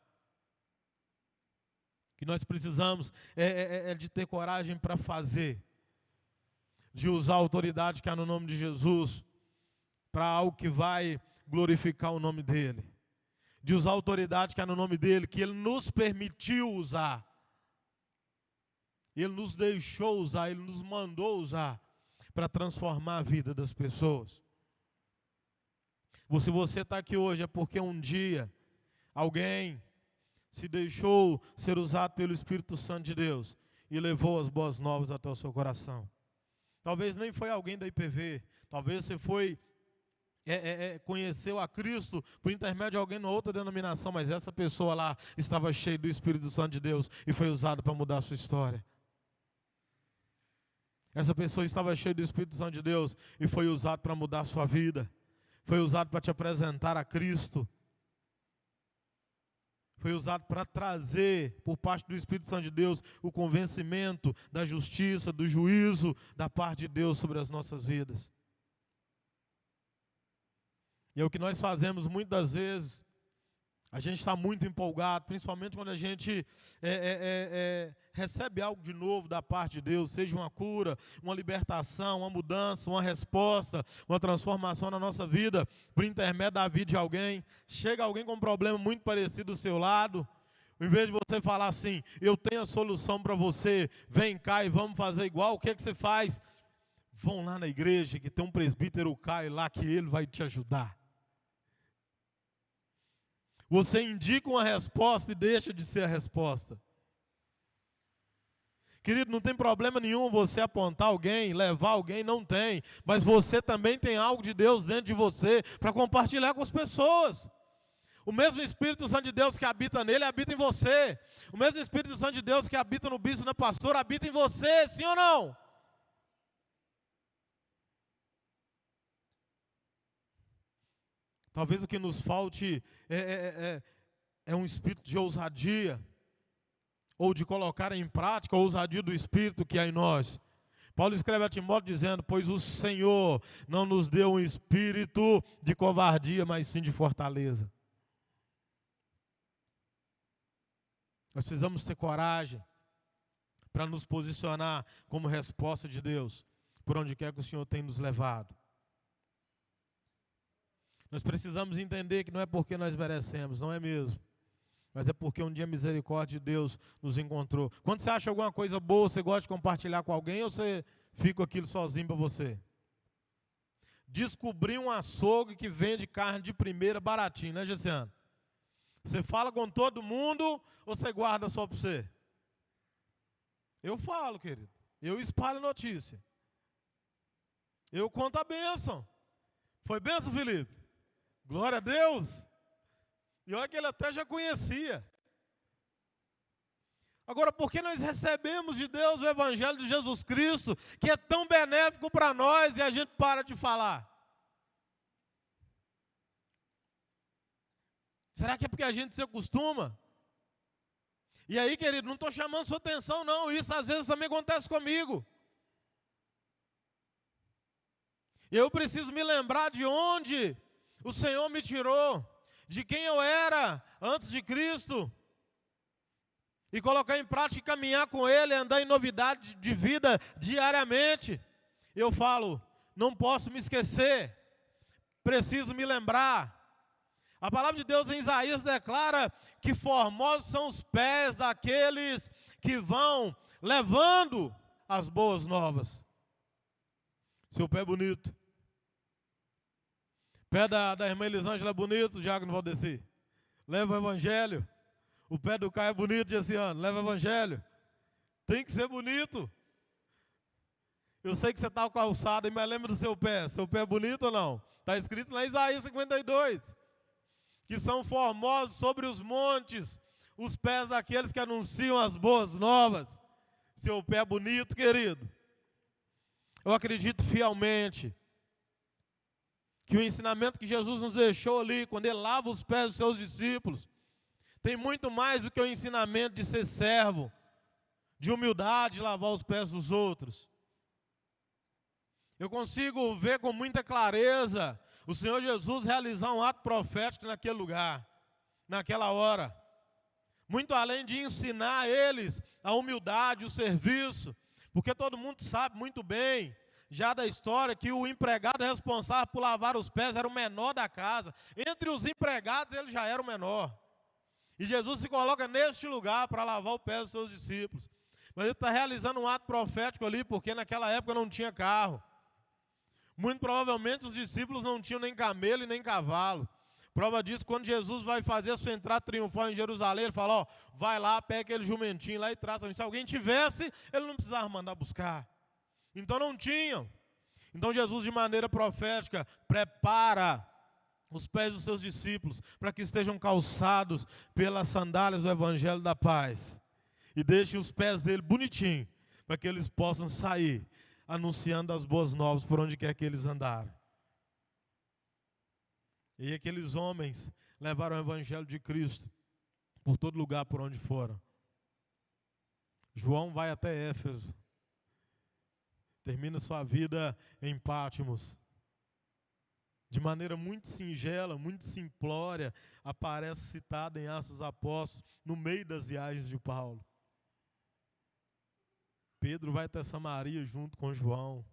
O que nós precisamos é de ter coragem para fazer. De usar a autoridade que há no nome de Jesus para algo que vai glorificar o nome dEle. De usar a autoridade que há no nome dEle, que Ele nos permitiu usar. Ele nos deixou usar, Ele nos mandou usar para transformar a vida das pessoas. Se você está aqui hoje é porque um dia alguém se deixou ser usado pelo Espírito Santo de Deus e levou as boas novas até o seu coração. Talvez nem foi alguém da IPV, talvez você conheceu a Cristo por intermédio de alguém em outra denominação, mas essa pessoa lá estava cheia do Espírito Santo de Deus e foi usada para mudar a sua história. Essa pessoa estava cheia do Espírito Santo de Deus e foi usada para mudar a sua vida, foi usado para te apresentar a Cristo, foi usado para trazer, por parte do Espírito Santo de Deus, o convencimento da justiça, do juízo da parte de Deus sobre as nossas vidas. E é o que nós fazemos muitas das vezes. A gente está muito empolgado, principalmente quando a gente recebe algo de novo da parte de Deus, seja uma cura, uma libertação, uma mudança, uma resposta, uma transformação na nossa vida, por intermédio da vida de alguém. Chega alguém com um problema muito parecido do seu lado, em vez de você falar assim: eu tenho a solução para você, vem cá e vamos fazer igual, o que é que você faz? Vão lá na igreja que tem um presbítero Caio lá que ele vai te ajudar. Você indica uma resposta e deixa de ser a resposta. Querido, não tem problema nenhum você apontar alguém, levar alguém, não tem. Mas você também tem algo de Deus dentro de você para compartilhar com as pessoas. O mesmo Espírito Santo de Deus que habita nele, habita em você. O mesmo Espírito Santo de Deus que habita no bispo e na pastora, habita em você, sim ou não? Talvez o que nos falte é um espírito de ousadia, ou de colocar em prática a ousadia do Espírito que há em nós. Paulo escreve a Timóteo dizendo: pois o Senhor não nos deu um espírito de covardia, mas sim de fortaleza. Nós precisamos ter coragem para nos posicionar como resposta de Deus, por onde quer que o Senhor tenha nos levado. Nós precisamos entender que não é porque nós merecemos, não é mesmo. Mas é porque um dia a misericórdia de Deus nos encontrou. Quando você acha alguma coisa boa, você gosta de compartilhar com alguém ou você fica com aquilo sozinho para você? Descobri um açougue que vende carne de primeira baratinho, né, Gessiano? Você fala com todo mundo ou você guarda só para você? Eu falo, querido. Eu espalho notícia. Eu conto a bênção. Foi bênção, Felipe? Glória a Deus. E olha que ele até já conhecia. Agora, por que nós recebemos de Deus o Evangelho de Jesus Cristo, que é tão benéfico para nós, e a gente para de falar? Será que é porque a gente se acostuma? E aí, querido, não estou chamando sua atenção, não. Isso às vezes também acontece comigo. Eu preciso me lembrar de onde o Senhor me tirou, de quem eu era antes de Cristo, e colocar em prática e caminhar com Ele, andar em novidade de vida diariamente. Eu falo, não posso me esquecer, preciso me lembrar. A palavra de Deus em Isaías declara que formosos são os pés daqueles que vão levando as boas novas. Seu pé é bonito. Pé da irmã Elisângela é bonito, Diácono Valdeci. Leva o evangelho. O pé do Caio é bonito, Gessiano. Leva o evangelho. Tem que ser bonito. Eu sei que você está calçado, mas lembra do seu pé. Seu pé é bonito ou não? Está escrito lá em Isaías 52. Que são formosos sobre os montes, os pés daqueles que anunciam as boas novas. Seu pé é bonito, querido. Eu acredito fielmente que o ensinamento que Jesus nos deixou ali, quando Ele lava os pés dos seus discípulos, tem muito mais do que o ensinamento de ser servo, de humildade, de lavar os pés dos outros. Eu consigo ver com muita clareza o Senhor Jesus realizar um ato profético naquele lugar, naquela hora. Muito além de ensinar eles a humildade, o serviço, porque todo mundo sabe muito bem, já da história, que o empregado responsável por lavar os pés era o menor da casa. Entre os empregados ele já era o menor. E Jesus se coloca neste lugar para lavar o pé dos seus discípulos. Mas ele está realizando um ato profético ali, porque naquela época não tinha carro. Muito provavelmente os discípulos não tinham nem camelo e nem cavalo. Prova disso, quando Jesus vai fazer a sua entrada triunfal em Jerusalém, ele fala, ó, vai lá, pega aquele jumentinho lá e traz. Se alguém tivesse, ele não precisava mandar buscar. Então não tinham. Então Jesus, de maneira profética, prepara os pés dos seus discípulos para que estejam calçados pelas sandálias do Evangelho da Paz. E deixe os pés dele bonitinhos, para que eles possam sair anunciando as boas novas por onde quer que eles andarem. E aqueles homens levaram o Evangelho de Cristo por todo lugar por onde foram. João vai até Éfeso. Termina sua vida em Pátimos. De maneira muito singela, muito simplória, aparece citada em Atos dos Apóstolos, no meio das viagens de Paulo. Pedro vai até Samaria junto com João,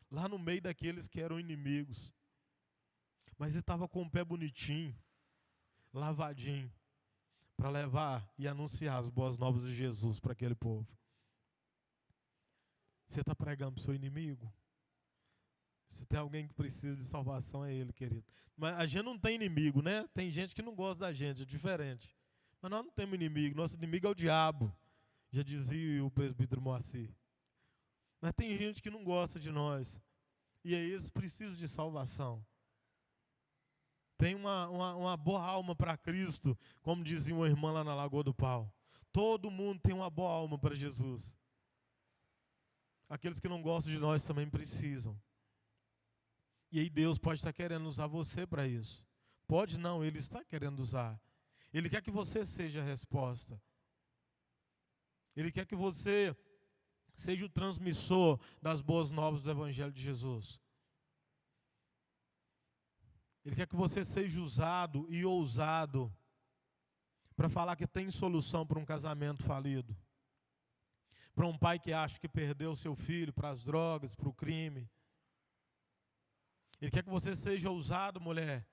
lá no meio daqueles que eram inimigos. Mas ele estava com o pé bonitinho, lavadinho, para levar e anunciar as boas novas de Jesus para aquele povo. Você está pregando para o seu inimigo? Se tem alguém que precisa de salvação, é ele, querido. Mas a gente não tem inimigo, né? Tem gente que não gosta da gente, é diferente. Mas nós não temos inimigo, nosso inimigo é o diabo. Já dizia o presbítero Moacir. Mas tem gente que não gosta de nós. E aí eles precisam de salvação. Tem uma boa alma para Cristo, como dizia uma irmã lá na Lagoa do Pau. Todo mundo tem uma boa alma para Jesus. Aqueles que não gostam de nós também precisam. E aí Deus pode estar querendo usar você para isso. Pode não, Ele está querendo usar. Ele quer que você seja a resposta. Ele quer que você seja o transmissor das boas novas do Evangelho de Jesus. Ele quer que você seja usado e ousado para falar que tem solução para um casamento falido. Para um pai que acha que perdeu seu filho para as drogas, para o crime. Ele quer que você seja ousado, mulher,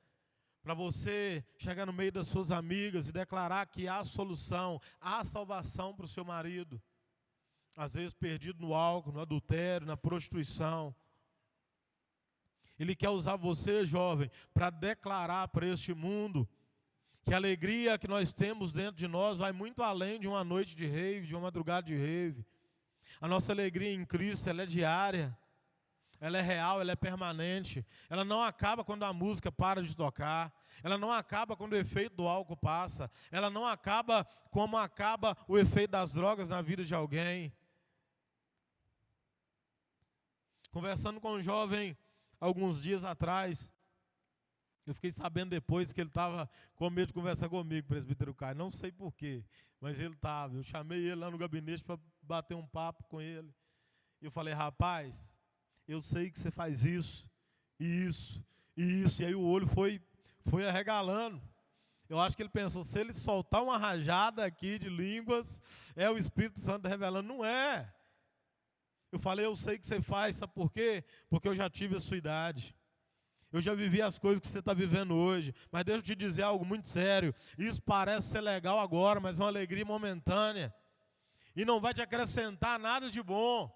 para você chegar no meio das suas amigas e declarar que há solução, há salvação para o seu marido. Às vezes perdido no álcool, no adultério, na prostituição. Ele quer usar você, jovem, para declarar para este mundo que a alegria que nós temos dentro de nós vai muito além de uma noite de rave, de uma madrugada de rave. A nossa alegria em Cristo, ela é diária. ela é real, ela é permanente. Ela não acaba quando a música para de tocar. Ela não acaba quando o efeito do álcool passa. Ela não acaba como acaba o efeito das drogas na vida de alguém. Conversando com um jovem alguns dias atrás, eu fiquei sabendo depois que ele estava com medo de conversar comigo, presbítero Caio. Não sei porquê, mas ele estava. Eu chamei ele lá no gabinete para bater um papo com ele. E eu falei, rapaz, eu sei que você faz isso, e isso, e isso. E aí o olho foi arregalando. Eu acho que ele pensou, se ele soltar uma rajada aqui de línguas, é o Espírito Santo revelando. Não é. Eu falei, eu sei que você faz, sabe por quê? Porque eu já tive a sua idade. Eu já vivi as coisas que você está vivendo hoje. Mas deixa eu te dizer algo muito sério. Isso parece ser legal agora, mas é uma alegria momentânea. E não vai te acrescentar nada de bom.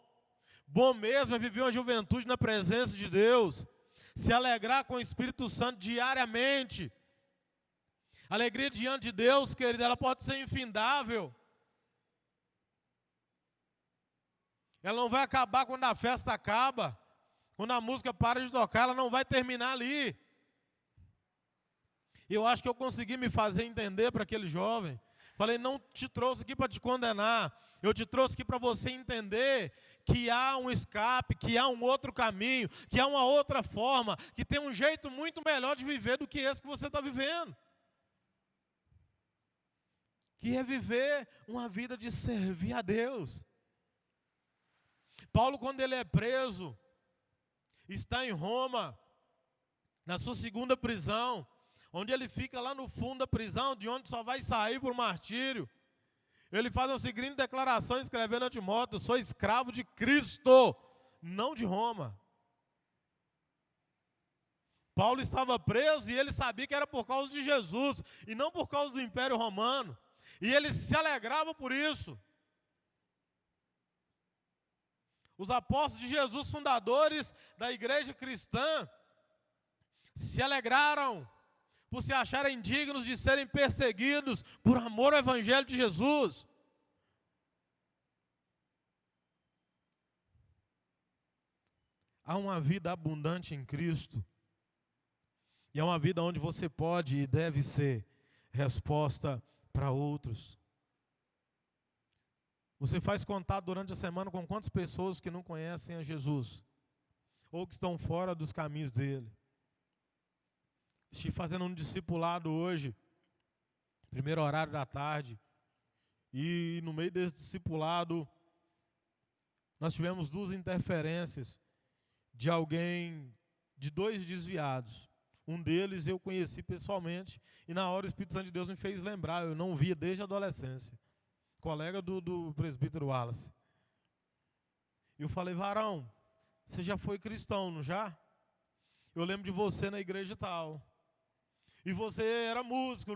Bom mesmo é viver uma juventude na presença de Deus. Se alegrar com o Espírito Santo diariamente. A alegria diante de Deus, querida, ela pode ser infindável. Ela não vai acabar quando a festa acaba. Quando a música para de tocar, ela não vai terminar ali. Eu acho que eu consegui me fazer entender para aquele jovem. Falei, não te trouxe aqui para te condenar. Eu te trouxe aqui para você entender que há um escape, que há um outro caminho, que há uma outra forma, que tem um jeito muito melhor de viver do que esse que você está vivendo. Que é viver uma vida de servir a Deus. Paulo, quando ele é preso, está em Roma, na sua segunda prisão, onde ele fica lá no fundo da prisão, de onde só vai sair por martírio. Ele faz a seguinte declaração, escrevendo a Timóteo, sou escravo de Cristo, não de Roma. Paulo estava preso e ele sabia que era por causa de Jesus, e não por causa do Império Romano. E ele se alegrava por isso. Os apóstolos de Jesus, fundadores da igreja cristã, se alegraram por se acharem dignos de serem perseguidos por amor ao Evangelho de Jesus. Há uma vida abundante em Cristo. E é uma vida onde você pode e deve ser resposta para outros. Você faz contato durante a semana com quantas pessoas que não conhecem a Jesus? Ou que estão fora dos caminhos dele? Estive fazendo um discipulado hoje, primeiro horário da tarde. E no meio desse discipulado, nós tivemos duas interferências de alguém, de dois desviados. Um deles eu conheci pessoalmente e na hora o Espírito Santo de Deus me fez lembrar, eu não via desde a adolescência. Colega do presbítero Wallace. Eu falei, varão, você já foi cristão, não já? Eu lembro de você na igreja tal. E você era músico.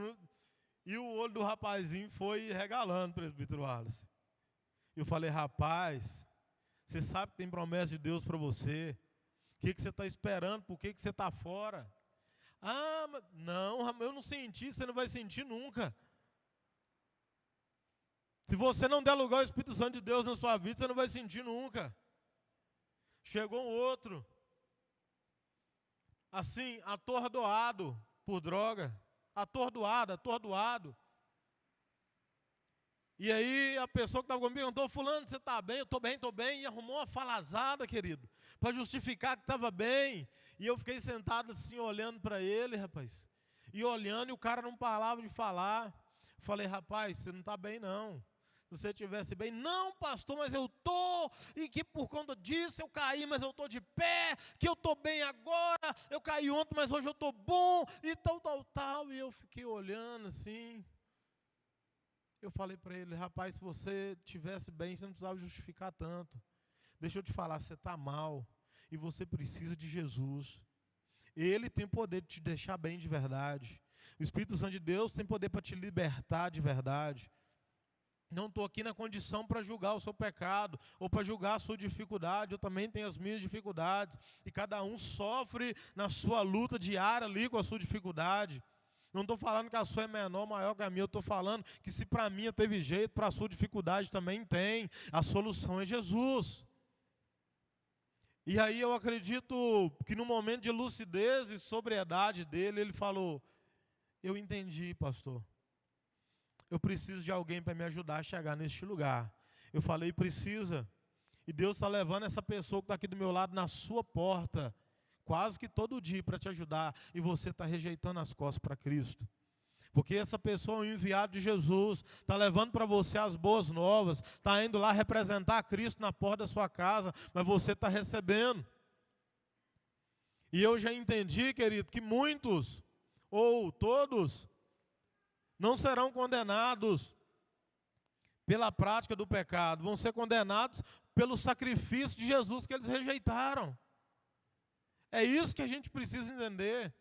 E o olho do rapazinho foi regalando, presbítero Wallace. Eu falei, rapaz, você sabe que tem promessa de Deus para você. O que você está esperando? Por que você está fora? Ah, não, eu não senti, você não vai sentir nunca. Se você não der lugar ao Espírito Santo de Deus na sua vida, você não vai sentir nunca. Chegou um outro, assim, atordoado por droga, atordoado. E aí a pessoa que estava comigo perguntou, fulano, você está bem? Eu estou bem, e arrumou uma falazada, querido, para justificar que estava bem. E eu fiquei sentado assim, olhando para ele, rapaz, e olhando, e o cara não parava de falar. Falei, rapaz, você não está bem não. Se você estivesse bem, não pastor, mas eu estou, e que por conta disso eu caí, mas eu estou de pé, que eu estou bem agora, eu caí ontem, mas hoje eu estou bom, e tal, e eu fiquei olhando assim, eu falei para ele, rapaz, se você estivesse bem, você não precisava justificar tanto, deixa eu te falar, você está mal, e você precisa de Jesus, Ele tem poder de te deixar bem de verdade, o Espírito Santo de Deus tem poder para te libertar de verdade. Não estou aqui na condição para julgar o seu pecado, ou para julgar a sua dificuldade, eu também tenho as minhas dificuldades, e cada um sofre na sua luta diária ali com a sua dificuldade. Não estou falando que a sua é menor, maior que a minha, eu estou falando que se para a minha teve jeito, para a sua dificuldade também tem, a solução é Jesus. E aí eu acredito que no momento de lucidez e sobriedade dele, ele falou: eu entendi, pastor. Eu preciso de alguém para me ajudar a chegar neste lugar. Eu falei: precisa. E Deus está levando essa pessoa que está aqui do meu lado na sua porta, quase que todo dia para te ajudar. E você está rejeitando as costas para Cristo. Porque essa pessoa é um enviado de Jesus, está levando para você as boas novas, está indo lá representar a Cristo na porta da sua casa, mas você está recebendo. E eu já entendi, querido, que muitos, ou todos, não serão condenados pela prática do pecado, vão ser condenados pelo sacrifício de Jesus que eles rejeitaram. É isso que a gente precisa entender.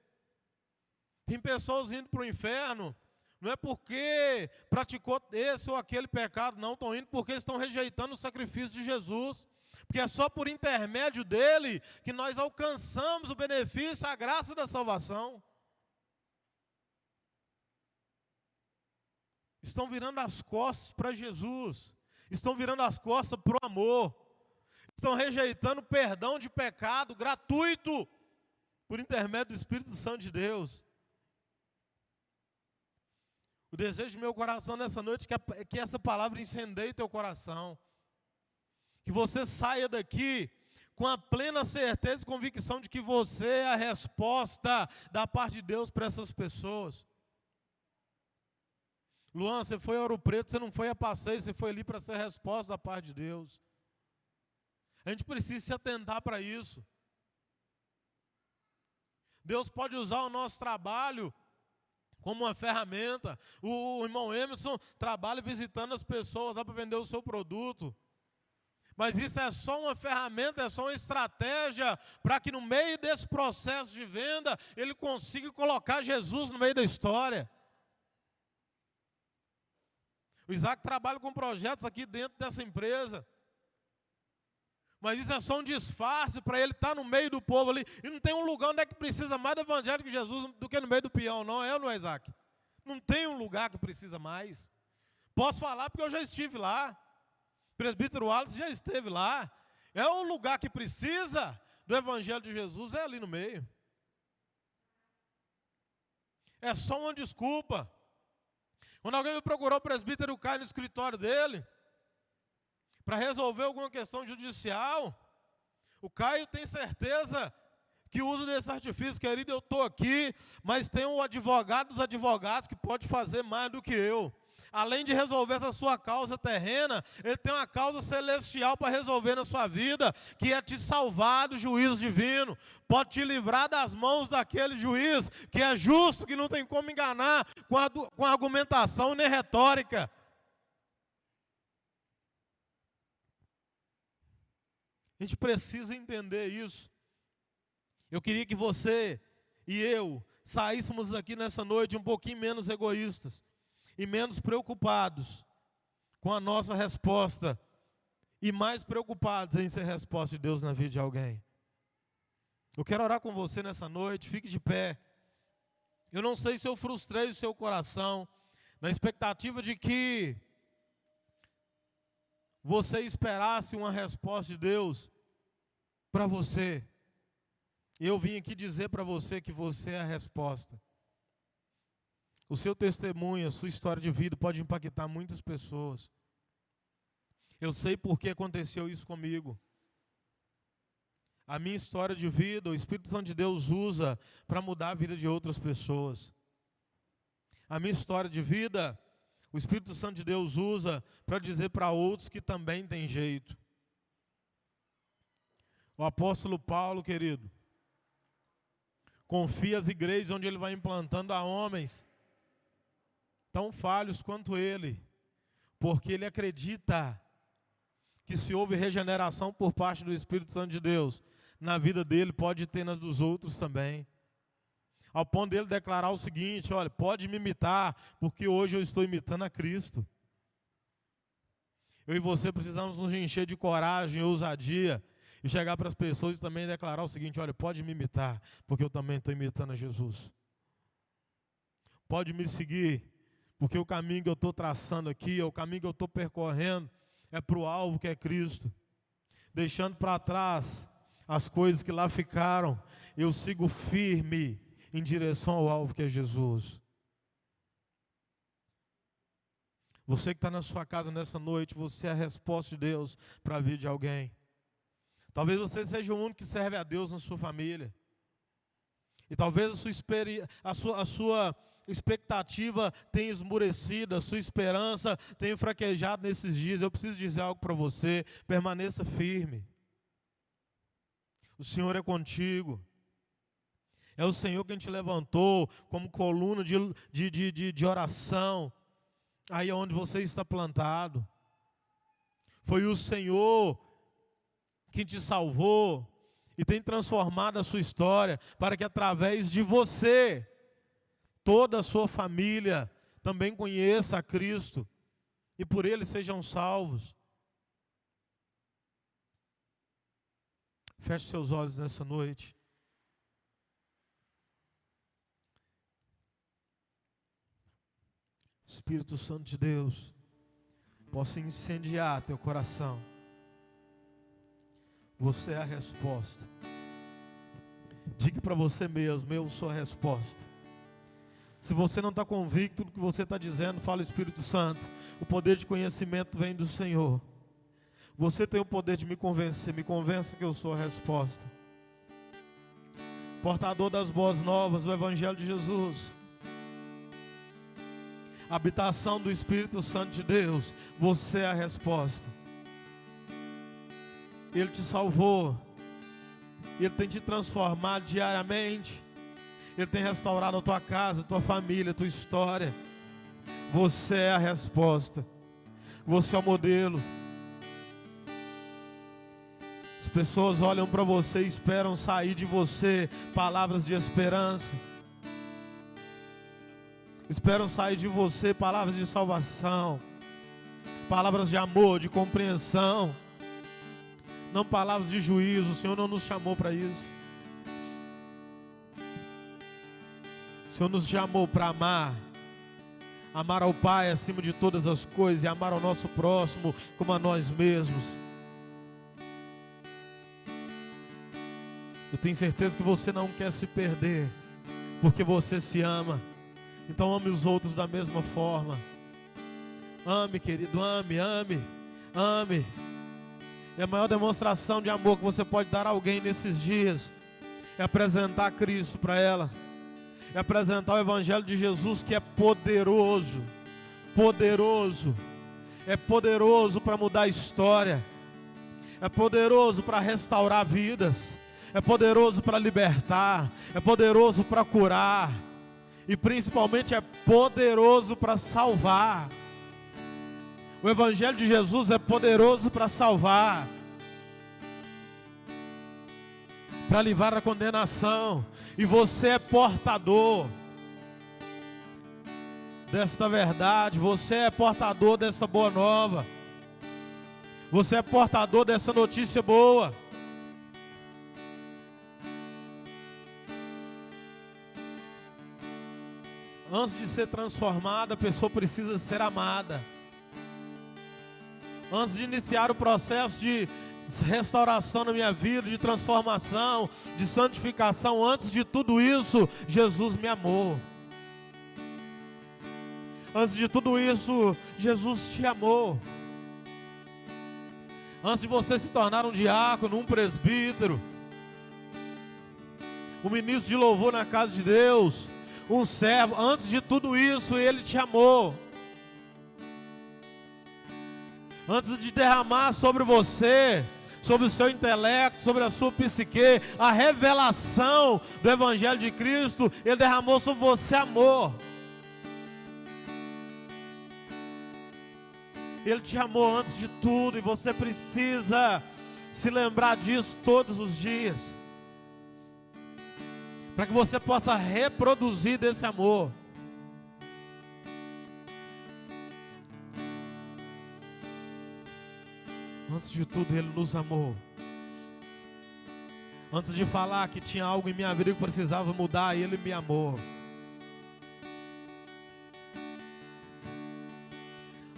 Tem pessoas indo para o inferno, não é porque praticou esse ou aquele pecado, não, estão indo porque estão rejeitando o sacrifício de Jesus. Porque é só por intermédio dele que nós alcançamos o benefício, a graça da salvação. Estão virando as costas para Jesus, estão virando as costas para o amor, estão rejeitando o perdão de pecado gratuito, por intermédio do Espírito Santo de Deus. O desejo do meu coração nessa noite é que essa palavra incendeie teu coração, que você saia daqui com a plena certeza e convicção de que você é a resposta da parte de Deus para essas pessoas. Luan, você foi a Ouro Preto, você não foi a passeio, você foi ali para ser resposta da parte de Deus. A gente precisa se atentar para isso. Deus pode usar o nosso trabalho como uma ferramenta. O irmão Emerson trabalha visitando as pessoas lá para vender o seu produto. Mas isso é só uma ferramenta, é só uma estratégia para que no meio desse processo de venda, ele consiga colocar Jesus no meio da história. O Isaac trabalha com projetos aqui dentro dessa empresa. Mas isso é só um disfarce para ele estar no meio do povo ali. E não tem um lugar onde é que precisa mais do evangelho de Jesus do que no meio do peão, não é ou não é, Isaac? Não tem um lugar que precisa mais. Posso falar porque eu já estive lá. O presbítero Wallace já esteve lá. É o lugar que precisa do evangelho de Jesus, é ali no meio. É só uma desculpa. Quando alguém me procurou, o presbítero Caio no escritório dele, para resolver alguma questão judicial, o Caio tem certeza que usa desse artifício: querido, eu estou aqui, mas tem um advogado dos advogados que pode fazer mais do que eu. Além de resolver essa sua causa terrena, ele tem uma causa celestial para resolver na sua vida, que é te salvar do juízo divino. Pode te livrar das mãos daquele juiz que é justo, que não tem como enganar com argumentação nem retórica. A gente precisa entender isso. Eu queria que você e eu saíssemos aqui nessa noite um pouquinho menos egoístas e menos preocupados com a nossa resposta e mais preocupados em ser resposta de Deus na vida de alguém. Eu quero orar com você nessa noite, fique de pé. Eu não sei se eu frustrei o seu coração na expectativa de que você esperasse uma resposta de Deus para você. Eu vim aqui dizer para você que você é a resposta. O seu testemunho, a sua história de vida pode impactar muitas pessoas. Eu sei por que aconteceu isso comigo. A minha história de vida, o Espírito Santo de Deus usa para mudar a vida de outras pessoas. A minha história de vida, o Espírito Santo de Deus usa para dizer para outros que também tem jeito. O apóstolo Paulo, querido, confia as igrejas onde ele vai implantando a homens tão falhos quanto ele, porque ele acredita que se houve regeneração por parte do Espírito Santo de Deus, na vida dele pode ter nas dos outros também. Ao ponto dele declarar o seguinte: olha, pode me imitar, porque hoje eu estou imitando a Cristo. Eu e você precisamos nos encher de coragem e ousadia e chegar para as pessoas e também declarar o seguinte: olha, pode me imitar, porque eu também estou imitando a Jesus. Pode me seguir, porque o caminho que eu estou traçando aqui, o caminho que eu estou percorrendo, é para o alvo que é Cristo. Deixando para trás as coisas que lá ficaram, eu sigo firme em direção ao alvo que é Jesus. Você que está na sua casa nessa noite, você é a resposta de Deus para a vida de alguém. Talvez você seja o único que serve a Deus na sua família. E talvez a sua expectativa tenha esmurecido, a sua esperança tenha fraquejado nesses dias. Eu preciso dizer algo para você: permaneça firme. O Senhor é contigo. É o Senhor quem te levantou como coluna de oração, aí onde você está plantado. Foi o Senhor quem te salvou e tem transformado a sua história, para que através de você, toda a sua família também conheça a Cristo e por Ele sejam salvos. Feche seus olhos nessa noite. Espírito Santo de Deus possa incendiar teu coração. Você é a resposta. Diga para você mesmo: eu sou a resposta. Se você não está convicto do que você está dizendo, fala: Espírito Santo, o poder de conhecimento vem do Senhor. Você tem o poder de me convencer, me convença que eu sou a resposta. Portador das boas novas do Evangelho de Jesus. Habitação do Espírito Santo de Deus, você é a resposta. Ele te salvou, Ele tem te transformado diariamente, Ele tem restaurado a tua casa, a tua família, a tua história. Você é a resposta, você é o modelo. As pessoas olham para você e esperam sair de você palavras de esperança. Esperam sair de você palavras de salvação, palavras de amor, de compreensão, não palavras de juízo. O Senhor não nos chamou para isso. O Senhor nos chamou para amar ao Pai acima de todas as coisas e amar ao nosso próximo como a nós mesmos. Eu tenho certeza que você não quer se perder, porque você se ama. Então ame os outros da mesma forma. Ame, querido, ame. E a maior demonstração de amor que você pode dar a alguém nesses dias é apresentar Cristo para ela. É apresentar o Evangelho de Jesus, que é poderoso. É poderoso para mudar a história. É poderoso para restaurar vidas. É poderoso para libertar. É poderoso para curar. E principalmente é poderoso para salvar. O Evangelho de Jesus é poderoso para salvar, para livrar a condenação. E você é portador desta verdade. Você é portador dessa boa nova. Você é portador dessa notícia boa. Antes de ser transformada, a pessoa precisa ser amada. Antes de iniciar o processo de restauração na minha vida, de transformação, de santificação, antes de tudo isso, Jesus me amou. Antes de tudo isso, Jesus te amou. Antes de você se tornar um diácono, um presbítero, um ministro de louvor na casa de Deus, um servo, antes de tudo isso, Ele te amou. Antes de derramar sobre você, sobre o seu intelecto, sobre a sua psique, a revelação do Evangelho de Cristo, Ele derramou sobre você amor. Ele te amou antes de tudo, e você precisa se lembrar disso todos os dias, para que você possa reproduzir desse amor. Antes de tudo, Ele nos amou. Antes de falar que tinha algo em minha vida que precisava mudar, Ele me amou.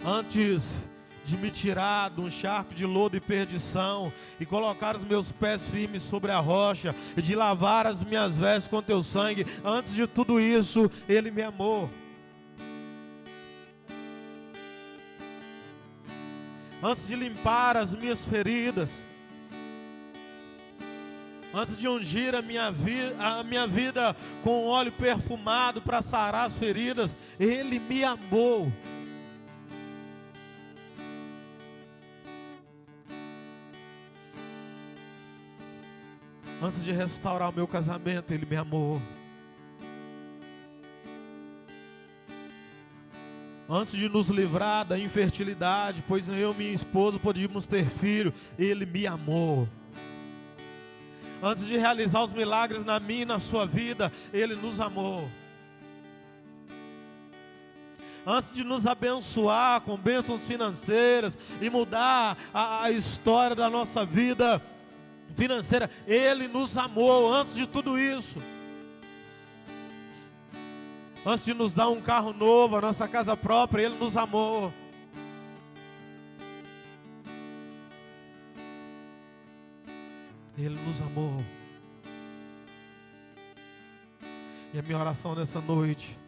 Antes de me tirar de um charco de lodo e perdição, e colocar os meus pés firmes sobre a rocha, e de lavar as minhas vestes com teu sangue. Antes de tudo isso, Ele me amou. Antes de limpar as minhas feridas, antes de ungir a minha vida com óleo perfumado para sarar as feridas, Ele me amou. Antes de restaurar o meu casamento, Ele me amou. Antes de nos livrar da infertilidade, pois nem eu e minha esposa podíamos ter filho, Ele me amou. Antes de realizar os milagres na minha e na sua vida, Ele nos amou. Antes de nos abençoar com bênçãos financeiras e mudar a história da nossa vida financeira, Ele nos amou. Antes de tudo isso, antes de nos dar um carro novo, a nossa casa própria, Ele nos amou. Ele nos amou. E a minha oração nessa noite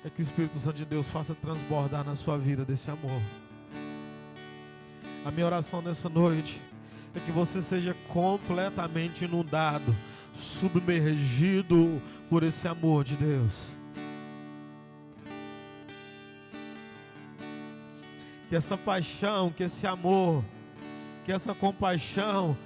é que o Espírito Santo de Deus faça transbordar na sua vida desse amor. A minha oração nessa noite é que você seja completamente inundado, submergido por esse amor de Deus. Que essa paixão, que esse amor, que essa compaixão,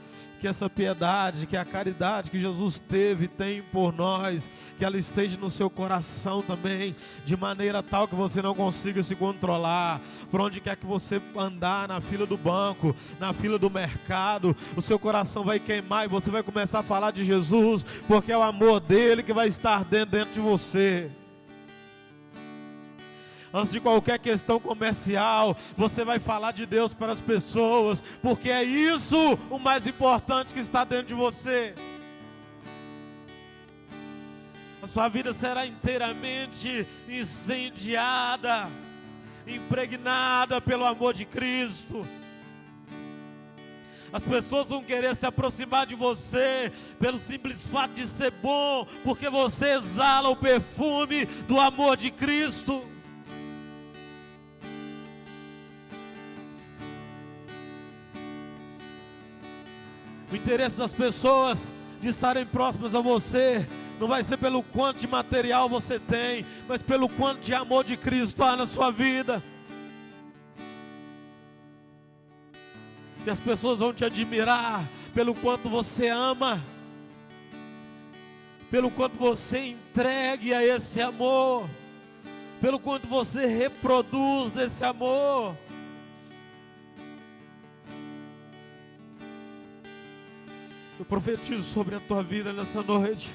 que essa piedade, que a caridade que Jesus teve e tem por nós, que ela esteja no seu coração também, de maneira tal que você não consiga se controlar. Por onde quer que você andar, na fila do banco, na fila do mercado, o seu coração vai queimar e você vai começar a falar de Jesus, porque é o amor dele que vai estar dentro de você. Antes de qualquer questão comercial, você vai falar de Deus para as pessoas, porque é isso o mais importante que está dentro de você. A sua vida será inteiramente incendiada, impregnada pelo amor de Cristo. As pessoas vão querer se aproximar de você pelo simples fato de ser bom, porque você exala o perfume do amor de Cristo. O interesse das pessoas de estarem próximas a você não vai ser pelo quanto de material você tem, mas pelo quanto de amor de Cristo há na sua vida. E as pessoas vão te admirar pelo quanto você ama, pelo quanto você entregue a esse amor, pelo quanto você reproduz desse amor. Eu profetizo sobre a tua vida nessa noite,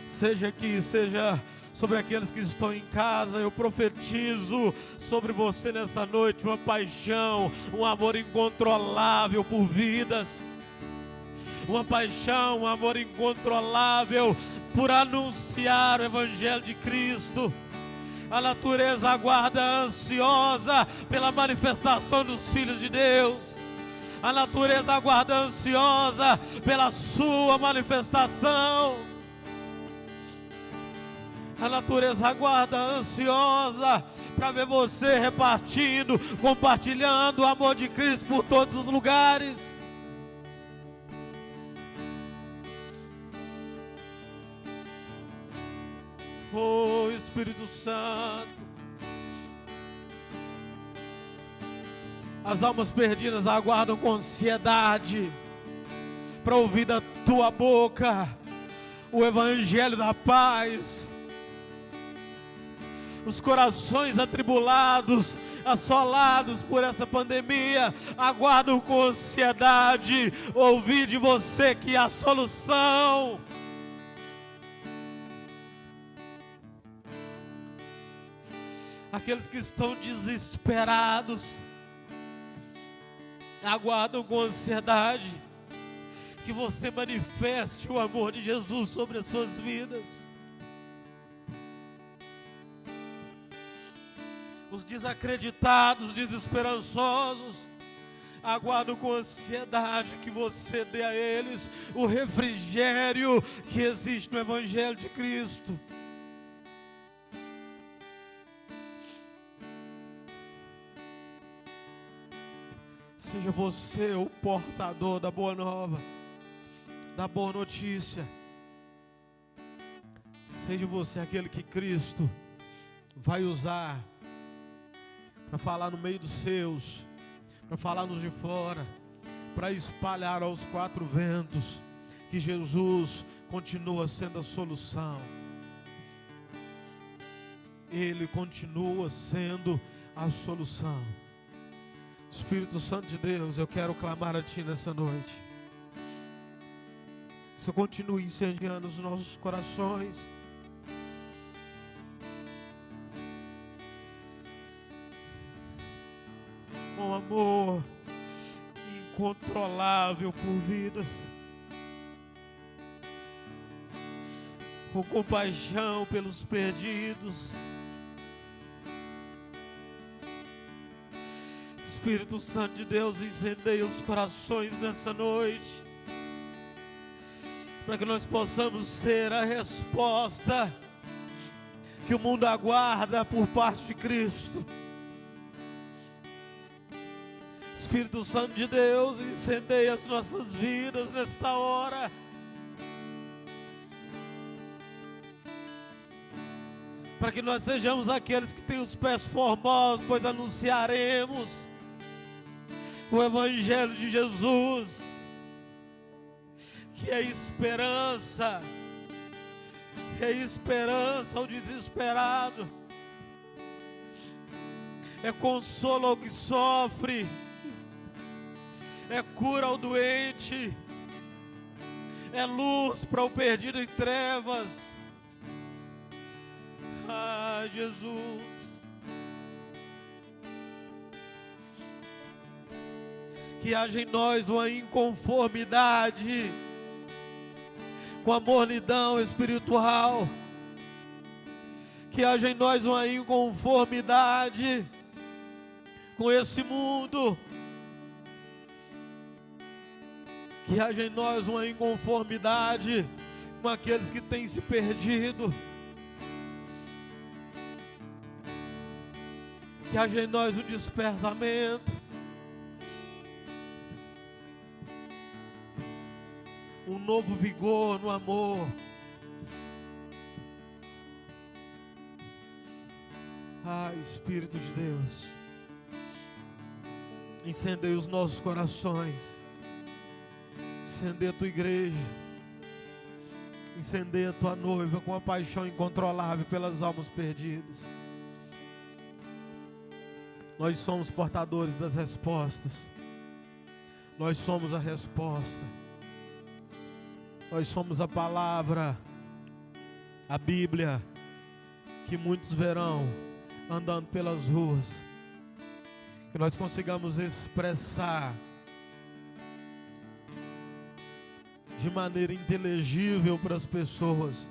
seja aqui, seja sobre aqueles que estão em casa. Eu profetizo sobre você nessa noite uma paixão, um amor incontrolável por vidas, uma paixão, um amor incontrolável por anunciar o Evangelho de Cristo. A natureza aguarda ansiosa pela manifestação dos filhos de Deus. A natureza aguarda ansiosa pela sua manifestação. A natureza aguarda ansiosa para ver você repartindo, compartilhando o amor de Cristo por todos os lugares. Oh, Espírito Santo. As almas perdidas aguardam com ansiedade para ouvir da tua boca o Evangelho da paz. Os corações atribulados, assolados por essa pandemia, aguardam com ansiedade ouvir de você que há solução. Aqueles que estão desesperados aguardam com ansiedade que você manifeste o amor de Jesus sobre as suas vidas. Os desacreditados, desesperançosos, aguardam com ansiedade que você dê a eles o refrigério que existe no Evangelho de Cristo. Seja você o portador da boa nova, da boa notícia. Seja você aquele que Cristo vai usar para falar no meio dos seus, para falar nos de fora, para espalhar aos quatro ventos que Jesus continua sendo a solução. Ele continua sendo a solução. Espírito Santo de Deus, eu quero clamar a Ti nessa noite. Que Senhor continue incendiando os nossos corações. Com amor incontrolável por vidas. Com compaixão pelos perdidos. Espírito Santo de Deus, incendeia os corações nessa noite, para que nós possamos ser a resposta que o mundo aguarda por parte de Cristo. Espírito Santo de Deus, incendeia as nossas vidas nesta hora, para que nós sejamos aqueles que têm os pés formosos, pois anunciaremos o Evangelho de Jesus, que é esperança ao desesperado, é consolo ao que sofre, é cura ao doente, é luz para o perdido em trevas. Ah, Jesus, que haja em nós uma inconformidade com a mornidão espiritual, que haja em nós uma inconformidade com esse mundo, que haja em nós uma inconformidade com aqueles que têm se perdido, que haja em nós um despertamento, um novo vigor no amor. Ah, Espírito de Deus, incendeia os nossos corações, incendeia a tua igreja, incendeia a tua noiva com a paixão incontrolável pelas almas perdidas. Nós somos portadores das respostas, nós somos a resposta. Nós somos a palavra, a Bíblia, que muitos verão andando pelas ruas. Que nós consigamos expressar de maneira inteligível para as pessoas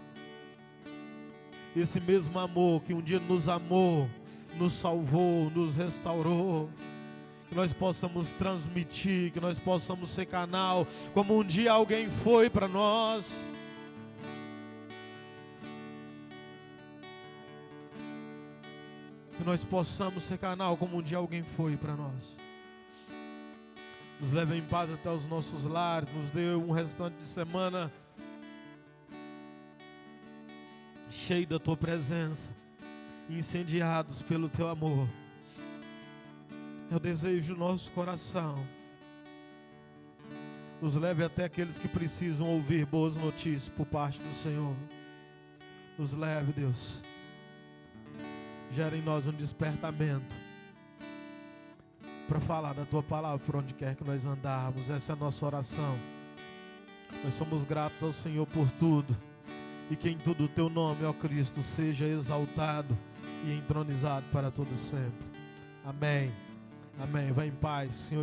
esse mesmo amor que um dia nos amou, nos salvou, nos restaurou. Que nós possamos transmitir, que nós possamos ser canal, como um dia alguém foi para nós. Que nós possamos ser canal, como um dia alguém foi para nós. Nos leve em paz até os nossos lares, nos dê um restante de semana cheio da Tua presença, incendiados pelo Teu amor. É o desejo do nosso coração. Nos leve até aqueles que precisam ouvir boas notícias por parte do Senhor. Nos leve, Deus. Gera em nós um despertamento para falar da Tua palavra por onde quer que nós andarmos. Essa é a nossa oração. Nós somos gratos ao Senhor por tudo. E que em tudo o Teu nome, ó Cristo, seja exaltado e entronizado para todo sempre. Amém. Amém. Vá em paz, Senhor.